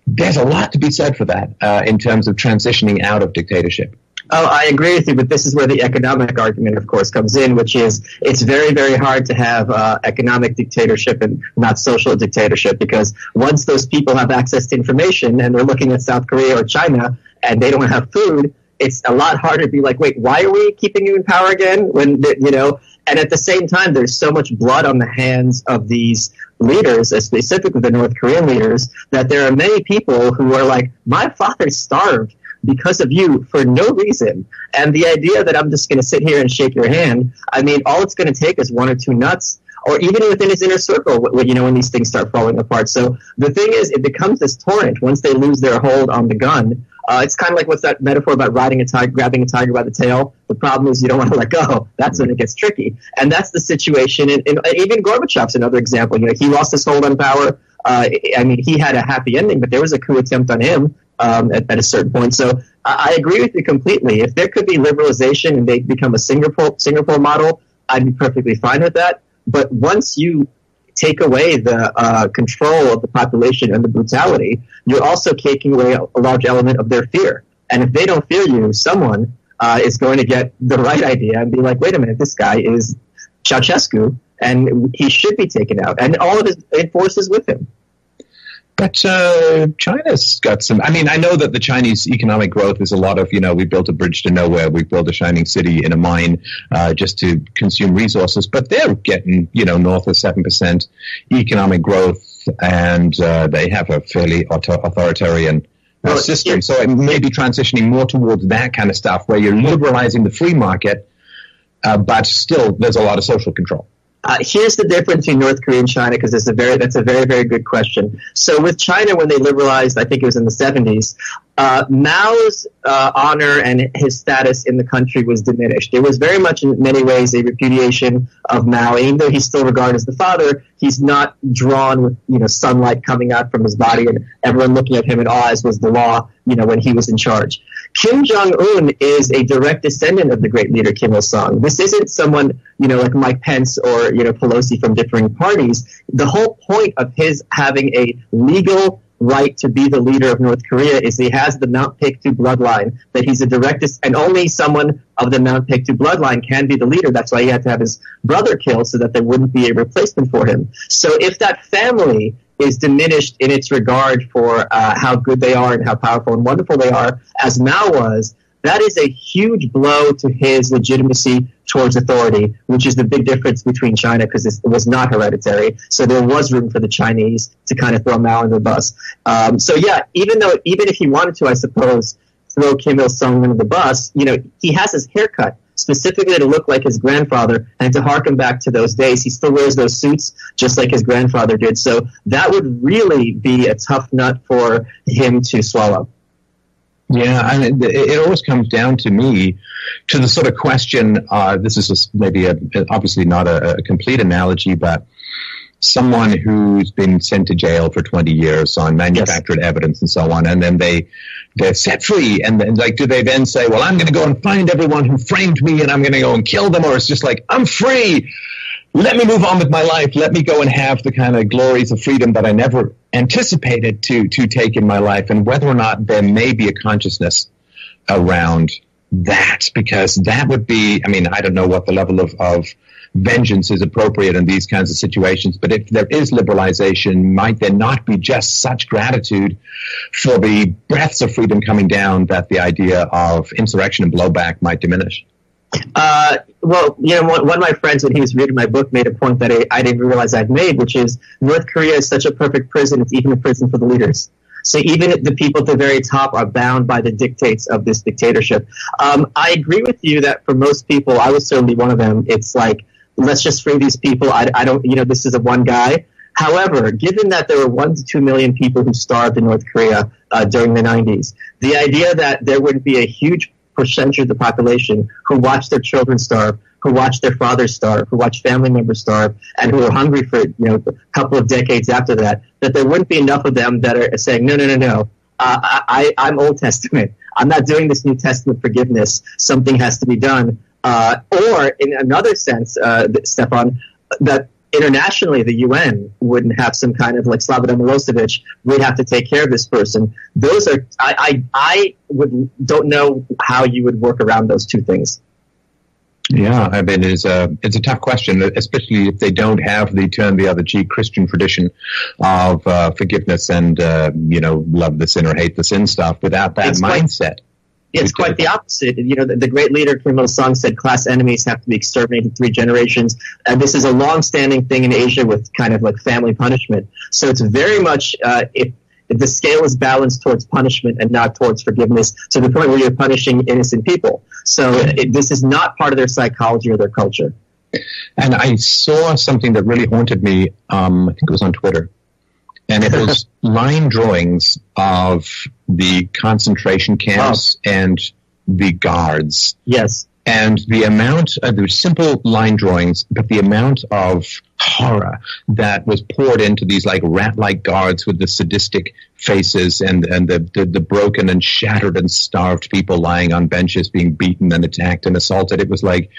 there's a lot to be said for that in terms of transitioning out of dictatorship.
Oh, I agree with you, but this is where the economic argument, of course, comes in, which is it's very, very hard to have economic dictatorship and not social dictatorship, because once those people have access to information and they're looking at South Korea or China and they don't have food, it's a lot harder to be like, wait, why are we keeping you in power again? When, and at the same time, there's so much blood on the hands of these leaders, specifically the North Korean leaders, that there are many people who are like, my father starved because of you for no reason. And the idea that I'm just going to sit here and shake your hand, I mean, all it's going to take is one or two nuts or even within his inner circle, when these things start falling apart. So the thing is, it becomes this torrent once they lose their hold on the gun. It's kind of like what's that metaphor about riding a tiger, grabbing a tiger by the tail? The problem is you don't want to let go. That's when it gets tricky. And that's the situation. And even Gorbachev's another example. He lost his hold on power. He had a happy ending, but there was a coup attempt on him at a certain point. So I agree with you completely. If there could be liberalization and they become a Singapore model, I'd be perfectly fine with that. But once you take away the control of the population and the brutality, you're also taking away a large element of their fear. And if they don't fear you, someone is going to get the right idea and be like, wait a minute, this guy is Ceausescu, and he should be taken out. And all of his forces with him.
But China's got some. I mean, I know that the Chinese economic growth is a lot of, we built a bridge to nowhere. We built a shining city in a mine just to consume resources. But they're getting, north of 7% economic growth, and they have a fairly authoritarian system. So it may be transitioning more towards that kind of stuff where you're liberalizing the free market, but still there's a lot of social control.
Here's the difference between North Korea and China, because that's a very, very good question. So with China, when they liberalized, I think it was in the 70s, Mao's honor and his status in the country was diminished. It was very much, in many ways, a repudiation of Mao. Even though he's still regarded as the father, he's not drawn with sunlight coming out from his body and everyone looking at him in awe, as was the law when he was in charge. Kim Jong-un is a direct descendant of the great leader Kim Il-sung. This isn't someone, like Mike Pence or, Pelosi from differing parties. The whole point of his having a legal right to be the leader of North Korea is he has the Mount Pictou bloodline, that he's a direct, and only someone of the Mount Pictou bloodline can be the leader. That's why he had to have his brother killed so that there wouldn't be a replacement for him. So if that family is diminished in its regard for how good they are and how powerful and wonderful they are, as Mao was, that is a huge blow to his legitimacy towards authority, which is the big difference between China, because it was not hereditary. So there was room for the Chinese to kind of throw Mao in the bus. Even if he wanted to, I suppose, throw Kim Il-sung under the bus, he has his haircut specifically to look like his grandfather and to harken back to those days. He still wears those suits just like his grandfather did. So that would really be a tough nut for him to swallow.
Yeah, it always comes down to me to the sort of question, this is maybe obviously not a complete analogy, but someone who's been sent to jail for 20 years on manufactured evidence and so on, and then they're set free, and then, do they then say, well, I'm going to go and find everyone who framed me and I'm going to go and kill them, or it's just like, I'm free, let me move on with my life, let me go and have the kind of glories of freedom that I never anticipated to take in my life, and whether or not there may be a consciousness around that, because that would be, I don't know what the level of vengeance is appropriate in these kinds of situations, but if there is liberalization, might there not be just such gratitude for the breaths of freedom coming down that the idea of insurrection and blowback might diminish?
One of my friends, when he was reading my book, made a point that I didn't realize I'd made, which is North Korea is such a perfect prison, it's even a prison for the leaders. So even the people at the very top are bound by the dictates of this dictatorship. I agree with you that for most people, I was certainly one of them, it's like, let's just free these people. I don't, this is a one guy. However, given that there were 1 to 2 million people who starved in North Korea during the 90s, the idea that there would be a huge percentage of the population who watched their children starve, who watched their fathers starve, who watched family members starve, and who were hungry for a couple of decades after that, that there wouldn't be enough of them that are saying, no, I'm Old Testament. I'm not doing this New Testament forgiveness. Something has to be done. Or in another sense, Stefan, that internationally the UN wouldn't have some kind of like Slobodan Milosevic, we'd have to take care of this person. Those are, I don't know how you would work around those two things.
Yeah, it's a tough question, especially if they don't have the turn the other cheek Christian tradition of forgiveness and, love the sin or hate the sin stuff without that mindset.
It's quite the opposite. The great leader Kim Il-sung said class enemies have to be exterminated 3 generations. And this is a long-standing thing in Asia with kind of like family punishment. So it's very much, if the scale is balanced towards punishment and not towards forgiveness, to the point where you're punishing innocent people. So this is not part of their psychology or their culture.
And I saw something that really haunted me. I think it was on Twitter. And it was line drawings of the concentration camps and the guards.
Yes.
And the amount, there were simple line drawings, but the amount of horror that was poured into these like rat-like guards with the sadistic faces and the broken and shattered and starved people lying on benches being beaten and attacked and assaulted. It was like,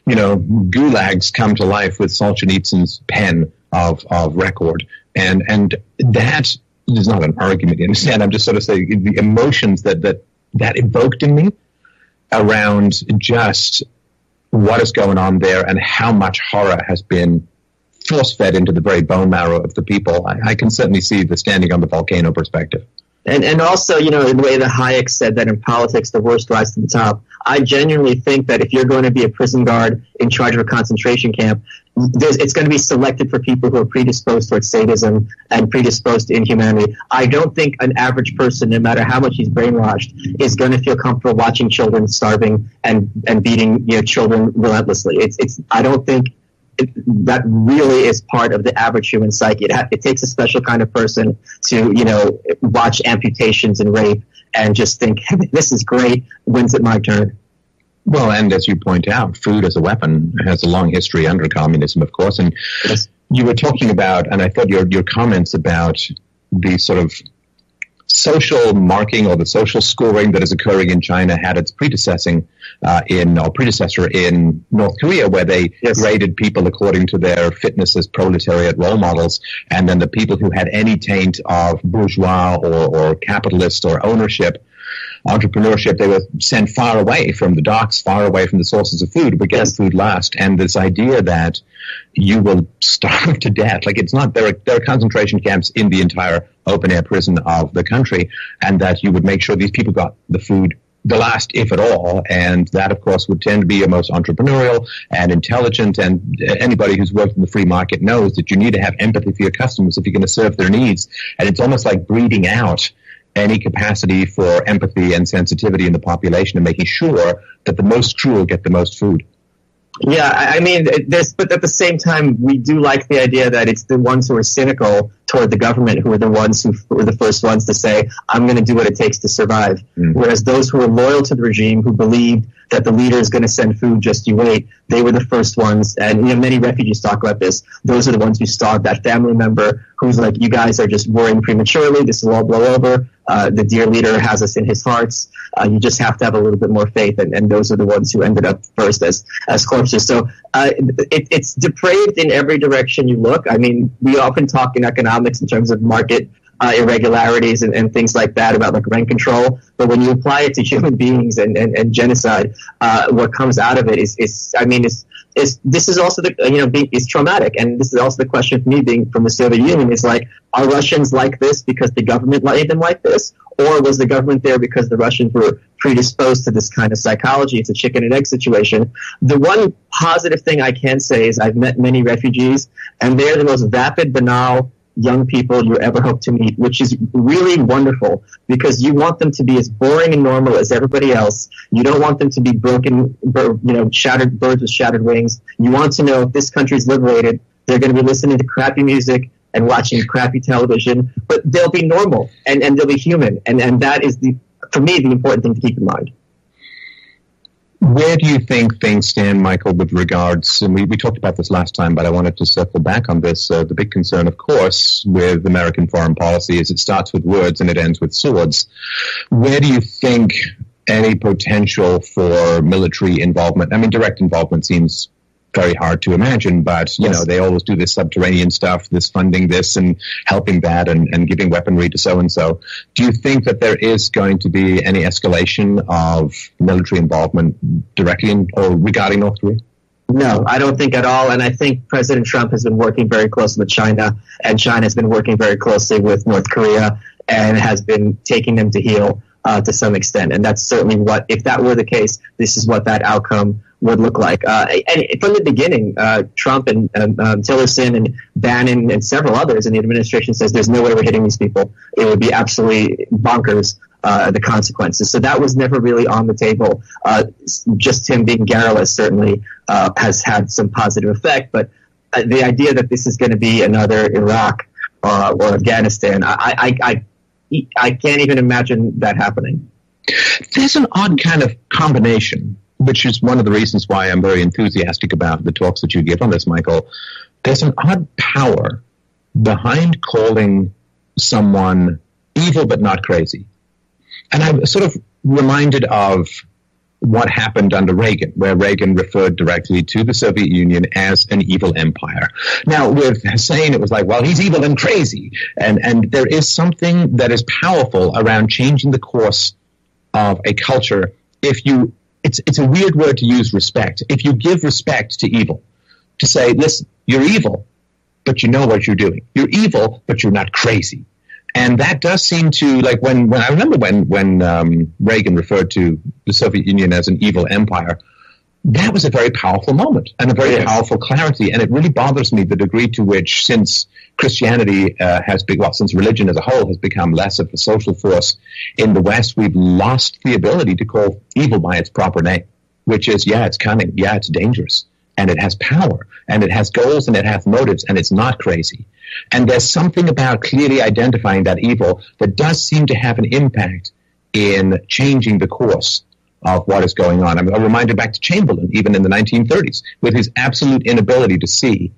gulags come to life with Solzhenitsyn's pen of record. And that is not an argument, you understand? I'm just sort of saying the emotions that evoked in me around just what is going on there and how much horror has been force-fed into the very bone marrow of the people. I can certainly see the standing on the volcano perspective.
And also, in the way that Hayek said that in politics, the worst rise to the top, I genuinely think that if you're going to be a prison guard in charge of a concentration camp, it's going to be selected for people who are predisposed towards sadism and predisposed to inhumanity. I don't think an average person, no matter how much he's brainwashed, is going to feel comfortable watching children starving and beating children relentlessly. I don't think that really is part of the average human psyche. It takes a special kind of person to watch amputations and rape and just think, this is great. When's it my turn?
Well, and as you point out, food as a weapon has a long history under communism, of course. And
yes.
You were talking about, and I thought your comments about the sort of social marking or the social scoring that is occurring in China had its predecessor in North Korea, where they graded people according to their fitness as proletariat role models, and then the people who had any taint of bourgeois or capitalist or entrepreneurship, they were sent far away from the docks, far away from the sources of food, but getting food last. And this idea that you will starve to death, like it's not, there are concentration camps in the entire open-air prison of the country, and that you would make sure these people got the food the last, if at all, and that, of course, would tend to be your most entrepreneurial and intelligent, and anybody who's worked in the free market knows that you need to have empathy for your customers if you're going to serve their needs, and it's almost like breeding out any capacity for empathy and sensitivity in the population and making sure that the most cruel get the most food.
Yeah, I mean, but at the same time, we do like the idea that it's the ones who are cynical toward the government who are the ones who were the first ones to say, I'm going to do what it takes to survive. Whereas those who are loyal to the regime, who believed that the leader is going to send food, just you wait, they were the first ones. And many refugees talk about this. Those are the ones who starved that family member who's like, you guys are just worrying prematurely. This will all blow over. The dear leader has us in his hearts. You just have to have a little bit more faith. And those are the ones who ended up first as corpses. So it's depraved in every direction you look. I mean, we often talk in economics in terms of market irregularities and things like that about like rent control. But when you apply it to human beings and genocide, what comes out of it is this is also is traumatic. And this is also the question for me, being from the Soviet Union, is like, are Russians like this because the government made them like this? Or was the government there because the Russians were predisposed to this kind of psychology? It's a chicken and egg situation. The one positive thing I can say is I've met many refugees, and they're the most vapid, banal young people you ever hope to meet, which is really wonderful, because you want them to be as boring and normal as everybody else. You don't want them to be shattered birds with shattered wings. You want to know if this country's liberated, they're going to be listening to crappy music and watching crappy television, but they'll be normal and they'll be human. And that is, for me, the important thing to keep in mind.
Where do you think things stand, Michael, with regards, and we talked about this last time, but I wanted to circle back on this. The big concern, of course, with American foreign policy is it starts with words and it ends with swords. Where do you think any potential for military involvement, I mean, direct involvement seems very hard to imagine, but, they always do this subterranean stuff, this funding this and helping that and giving weaponry to so-and-so. Do you think that there is going to be any escalation of military involvement directly or regarding North Korea?
No, I don't think at all. And I think President Trump has been working very closely with China, and China has been working very closely with North Korea and has been taking them to heel to some extent. And that's certainly if that were the case, this is what that outcome would look like. And from the beginning, Trump and Tillerson and Bannon and several others in the administration says there's no way we're hitting these people. It would be absolutely bonkers the consequences. So that was never really on the table. Just him being garrulous certainly has had some positive effect, but the idea that this is going to be another Iraq or Afghanistan, I can't even imagine that happening.
There's an odd kind of combination, which is one of the reasons why I'm very enthusiastic about the talks that you give on this, Michael. There's an odd power behind calling someone evil but not crazy. And I'm sort of reminded of what happened under Reagan, where Reagan referred directly to the Soviet Union as an evil empire. Now, with Hussein, it was like, well, he's evil and crazy. And there is something that is powerful around changing the course of a culture. It's a weird word to use, respect. If you give respect to evil, to say, listen, you're evil, but you know what you're doing. You're evil, but you're not crazy. And that does seem to, like, when I remember when Reagan referred to the Soviet Union as an evil empire, that was a very powerful moment and a very powerful clarity. And it really bothers me the degree to which, since Christianity since religion as a whole has become less of a social force in the West, we've lost the ability to call evil by its proper name, which is, it's cunning, it's dangerous, and it has power, and it has goals, and it has motives, and it's not crazy. And there's something about clearly identifying that evil that does seem to have an impact in changing the course of what is going on. I'm reminded back to Chamberlain, even in the 1930s, with his absolute inability to see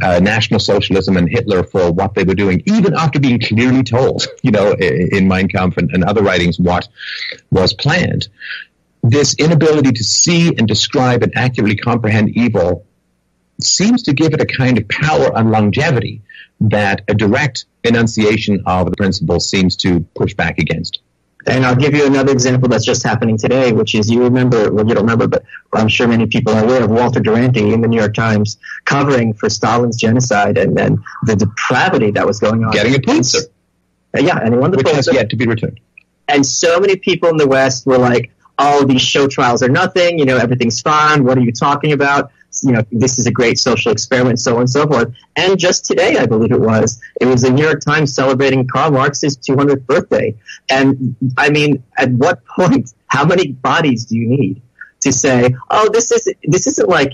National Socialism and Hitler for what they were doing, even after being clearly told, in Mein Kampf and other writings, what was planned. This inability to see and describe and accurately comprehend evil seems to give it a kind of power and longevity that a direct enunciation of the principles seems to push back against.
And I'll give you another example that's just happening today, which is, you don't remember, but I'm sure many people are aware of Walter Duranty in the New York Times covering for Stalin's genocide and then the depravity that was going on.
Getting a Pulitzer.
And he won the
Which
Pulitzer.
has yet to be returned.
And so many people in the West were like, oh, these show trials are nothing, everything's fine, what are you talking about? This is a great social experiment, so on and so forth. And just today, I believe it was the New York Times celebrating Karl Marx's 200th birthday. And I mean, at what point, how many bodies do you need to say, oh, this isn't like,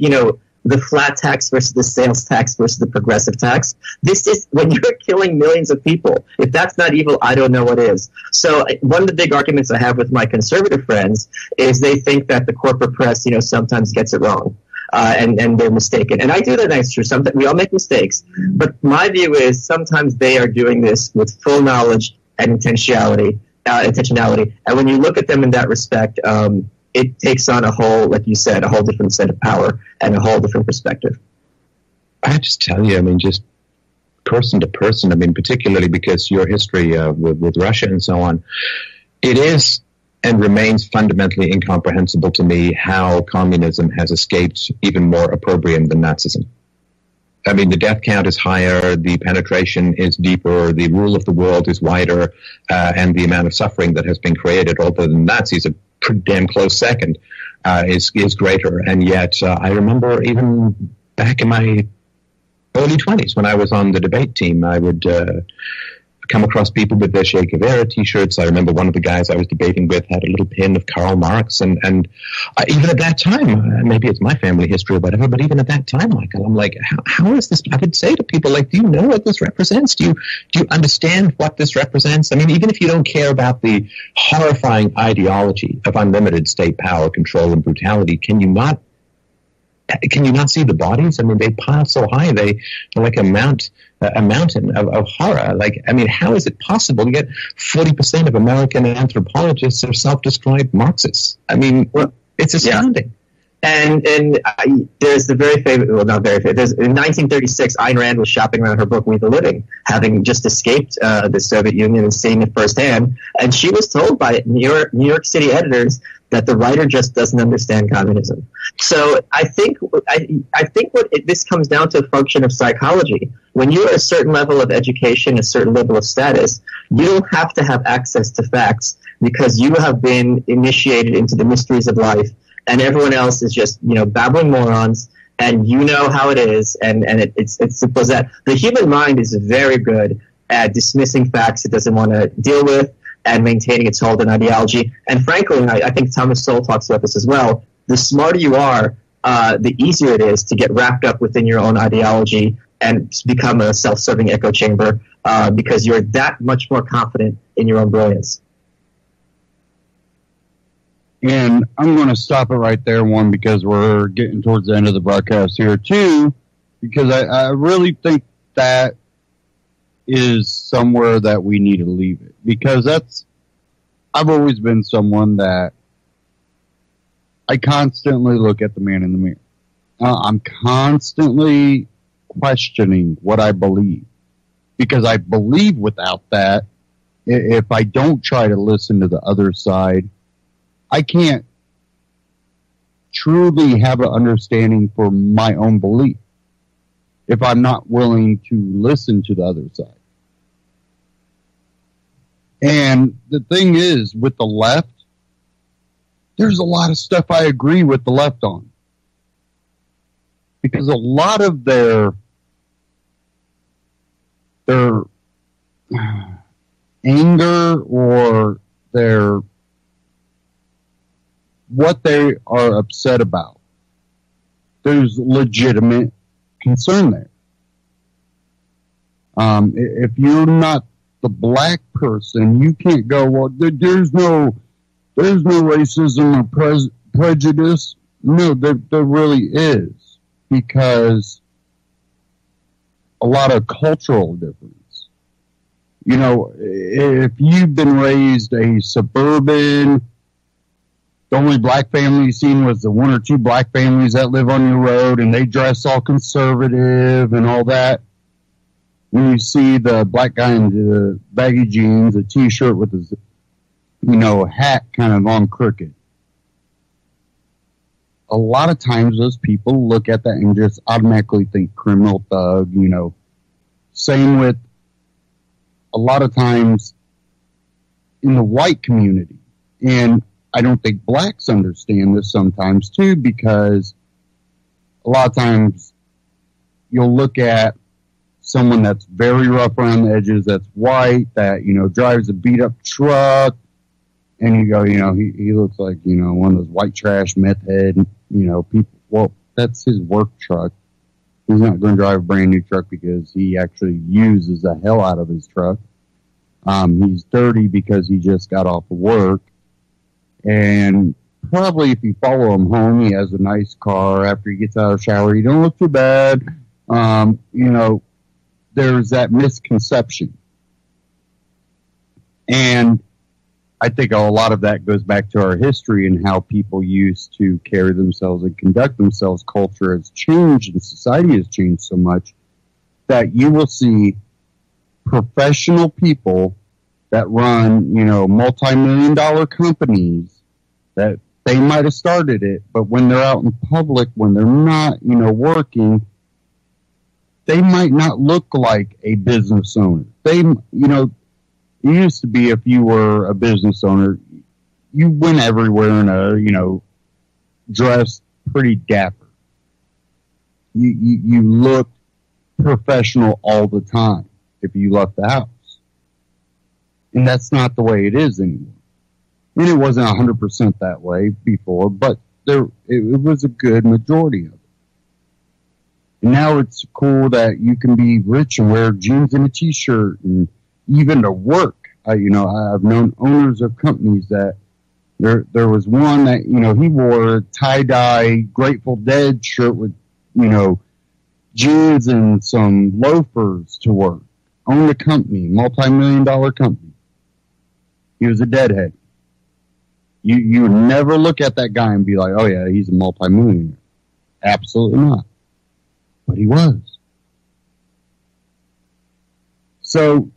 the flat tax versus the sales tax versus the progressive tax. This is when you're killing millions of people. If that's not evil, I don't know what is. So one of the big arguments I have with my conservative friends is they think that the corporate press, sometimes gets it wrong. And they're mistaken. And I do that, that's true. Sometimes we all make mistakes. But my view is sometimes they are doing this with full knowledge and intentionality. And when you look at them in that respect, it takes on a whole, like you said, a whole different set of power and a whole different perspective.
I just tell you, just person to person, particularly because your history with Russia and so on, it is and remains fundamentally incomprehensible to me how communism has escaped even more opprobrium than Nazism. The death count is higher, the penetration is deeper, the rule of the world is wider, and the amount of suffering that has been created, although the Nazis are pretty damn close second, is greater. And yet, I remember even back in my early 20s when I was on the debate team, I would come across people with their Che Guevara T-shirts. I remember one of the guys I was debating with had a little pin of Karl Marx, and even at that time, maybe it's my family history or whatever, but even at that time, Michael, I'm like, how is this? I would say to people, like, do you know what this represents? Do you understand what this represents? Even if you don't care about the horrifying ideology of unlimited state power, control, and brutality, can you not see the bodies? They pile so high, they're like a mountain of horror. How is it possible? Yet 40% of American anthropologists are self-described Marxists. It's astounding.
And there's the very famous, well, not very famous, in 1936, Ayn Rand was shopping around her book We the Living, having just escaped the Soviet Union and seeing it firsthand. And she was told by New York City editors that the writer just doesn't understand communism. So I think this comes down to a function of psychology. When you're at a certain level of education, a certain level of status, you don't have to have access to facts because you have been initiated into the mysteries of life, and everyone else is just, babbling morons, and you know how it is, and it's simple as that. The human mind is very good at dismissing facts it doesn't want to deal with, and maintaining its hold and ideology. And frankly, I think Thomas Sowell talks about this as well, the smarter you are, the easier it is to get wrapped up within your own ideology and become a self-serving echo chamber because you're that much more confident in your own brilliance.
And I'm going to stop it right there, one, because we're getting towards the end of the broadcast here, two, because I really think that is somewhere that we need to leave it. Because I've always been someone that I constantly look at the man in the mirror. I'm constantly questioning what I believe. Because I believe without that, if I don't try to listen to the other side, I can't truly have an understanding for my own belief if I'm not willing to listen to the other side. And the thing is, with the left, there's a lot of stuff I agree with the left on. Because a lot of their anger or what they are upset about, there's legitimate concern there. If you're not the black person, you can't go, well, there's no racism or prejudice. No, there really is, because a lot of cultural difference. You know, if you've been raised a suburban, the only black family you seen was the one or two black families that live on your road, and they dress all conservative and all that. When you see the black guy in the baggy jeans, a t-shirt with his, hat kind of on crooked, a lot of times those people look at that and just automatically think criminal thug, Same with a lot of times in the white community. And I don't think blacks understand this sometimes too, because a lot of times you'll look at someone that's very rough around the edges, that's white, that, drives a beat up truck, and you go, he looks like, one of those white trash meth head, people. Well, that's his work truck. He's not going to drive a brand new truck because he actually uses the hell out of his truck. He's dirty because he just got off of work. And probably if you follow him home, he has a nice car. After he gets out of the shower, he don't look too bad. There's that misconception. And I think a lot of that goes back to our history and how people used to carry themselves and conduct themselves. Culture has changed and society has changed so much that you will see professional people that run, multi-million-dollar companies, that they might have started it, but when they're out in public, when they're not, working, they might not look like a business owner. It used to be if you were a business owner, you went everywhere in a, dressed pretty dapper. You looked professional all the time if you left the house. And that's not the way it is anymore. And it wasn't 100% that way before, but it was a good majority of it. And now it's cool that you can be rich and wear jeans and a t-shirt, and even to work. I've known owners of companies that there was one that, he wore a tie-dye Grateful Dead shirt with, jeans and some loafers to work. Owned a company, multi-million-dollar company. He was a deadhead. You would never look at that guy and be like, oh yeah, he's a multi-millionaire. Absolutely not. But he was. So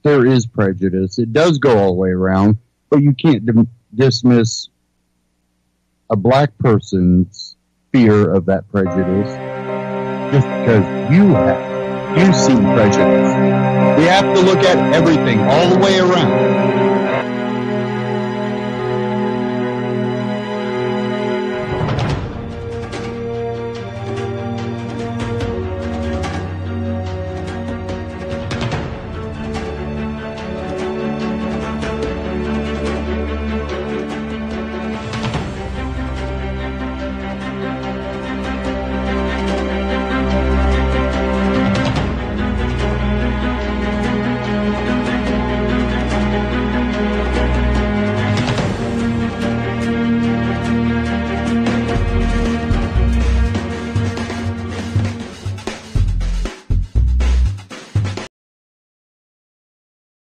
there is prejudice. It does go all the way around, but you can't dismiss a black person's fear of that prejudice just because you see prejudice. We have to look at everything all the way around.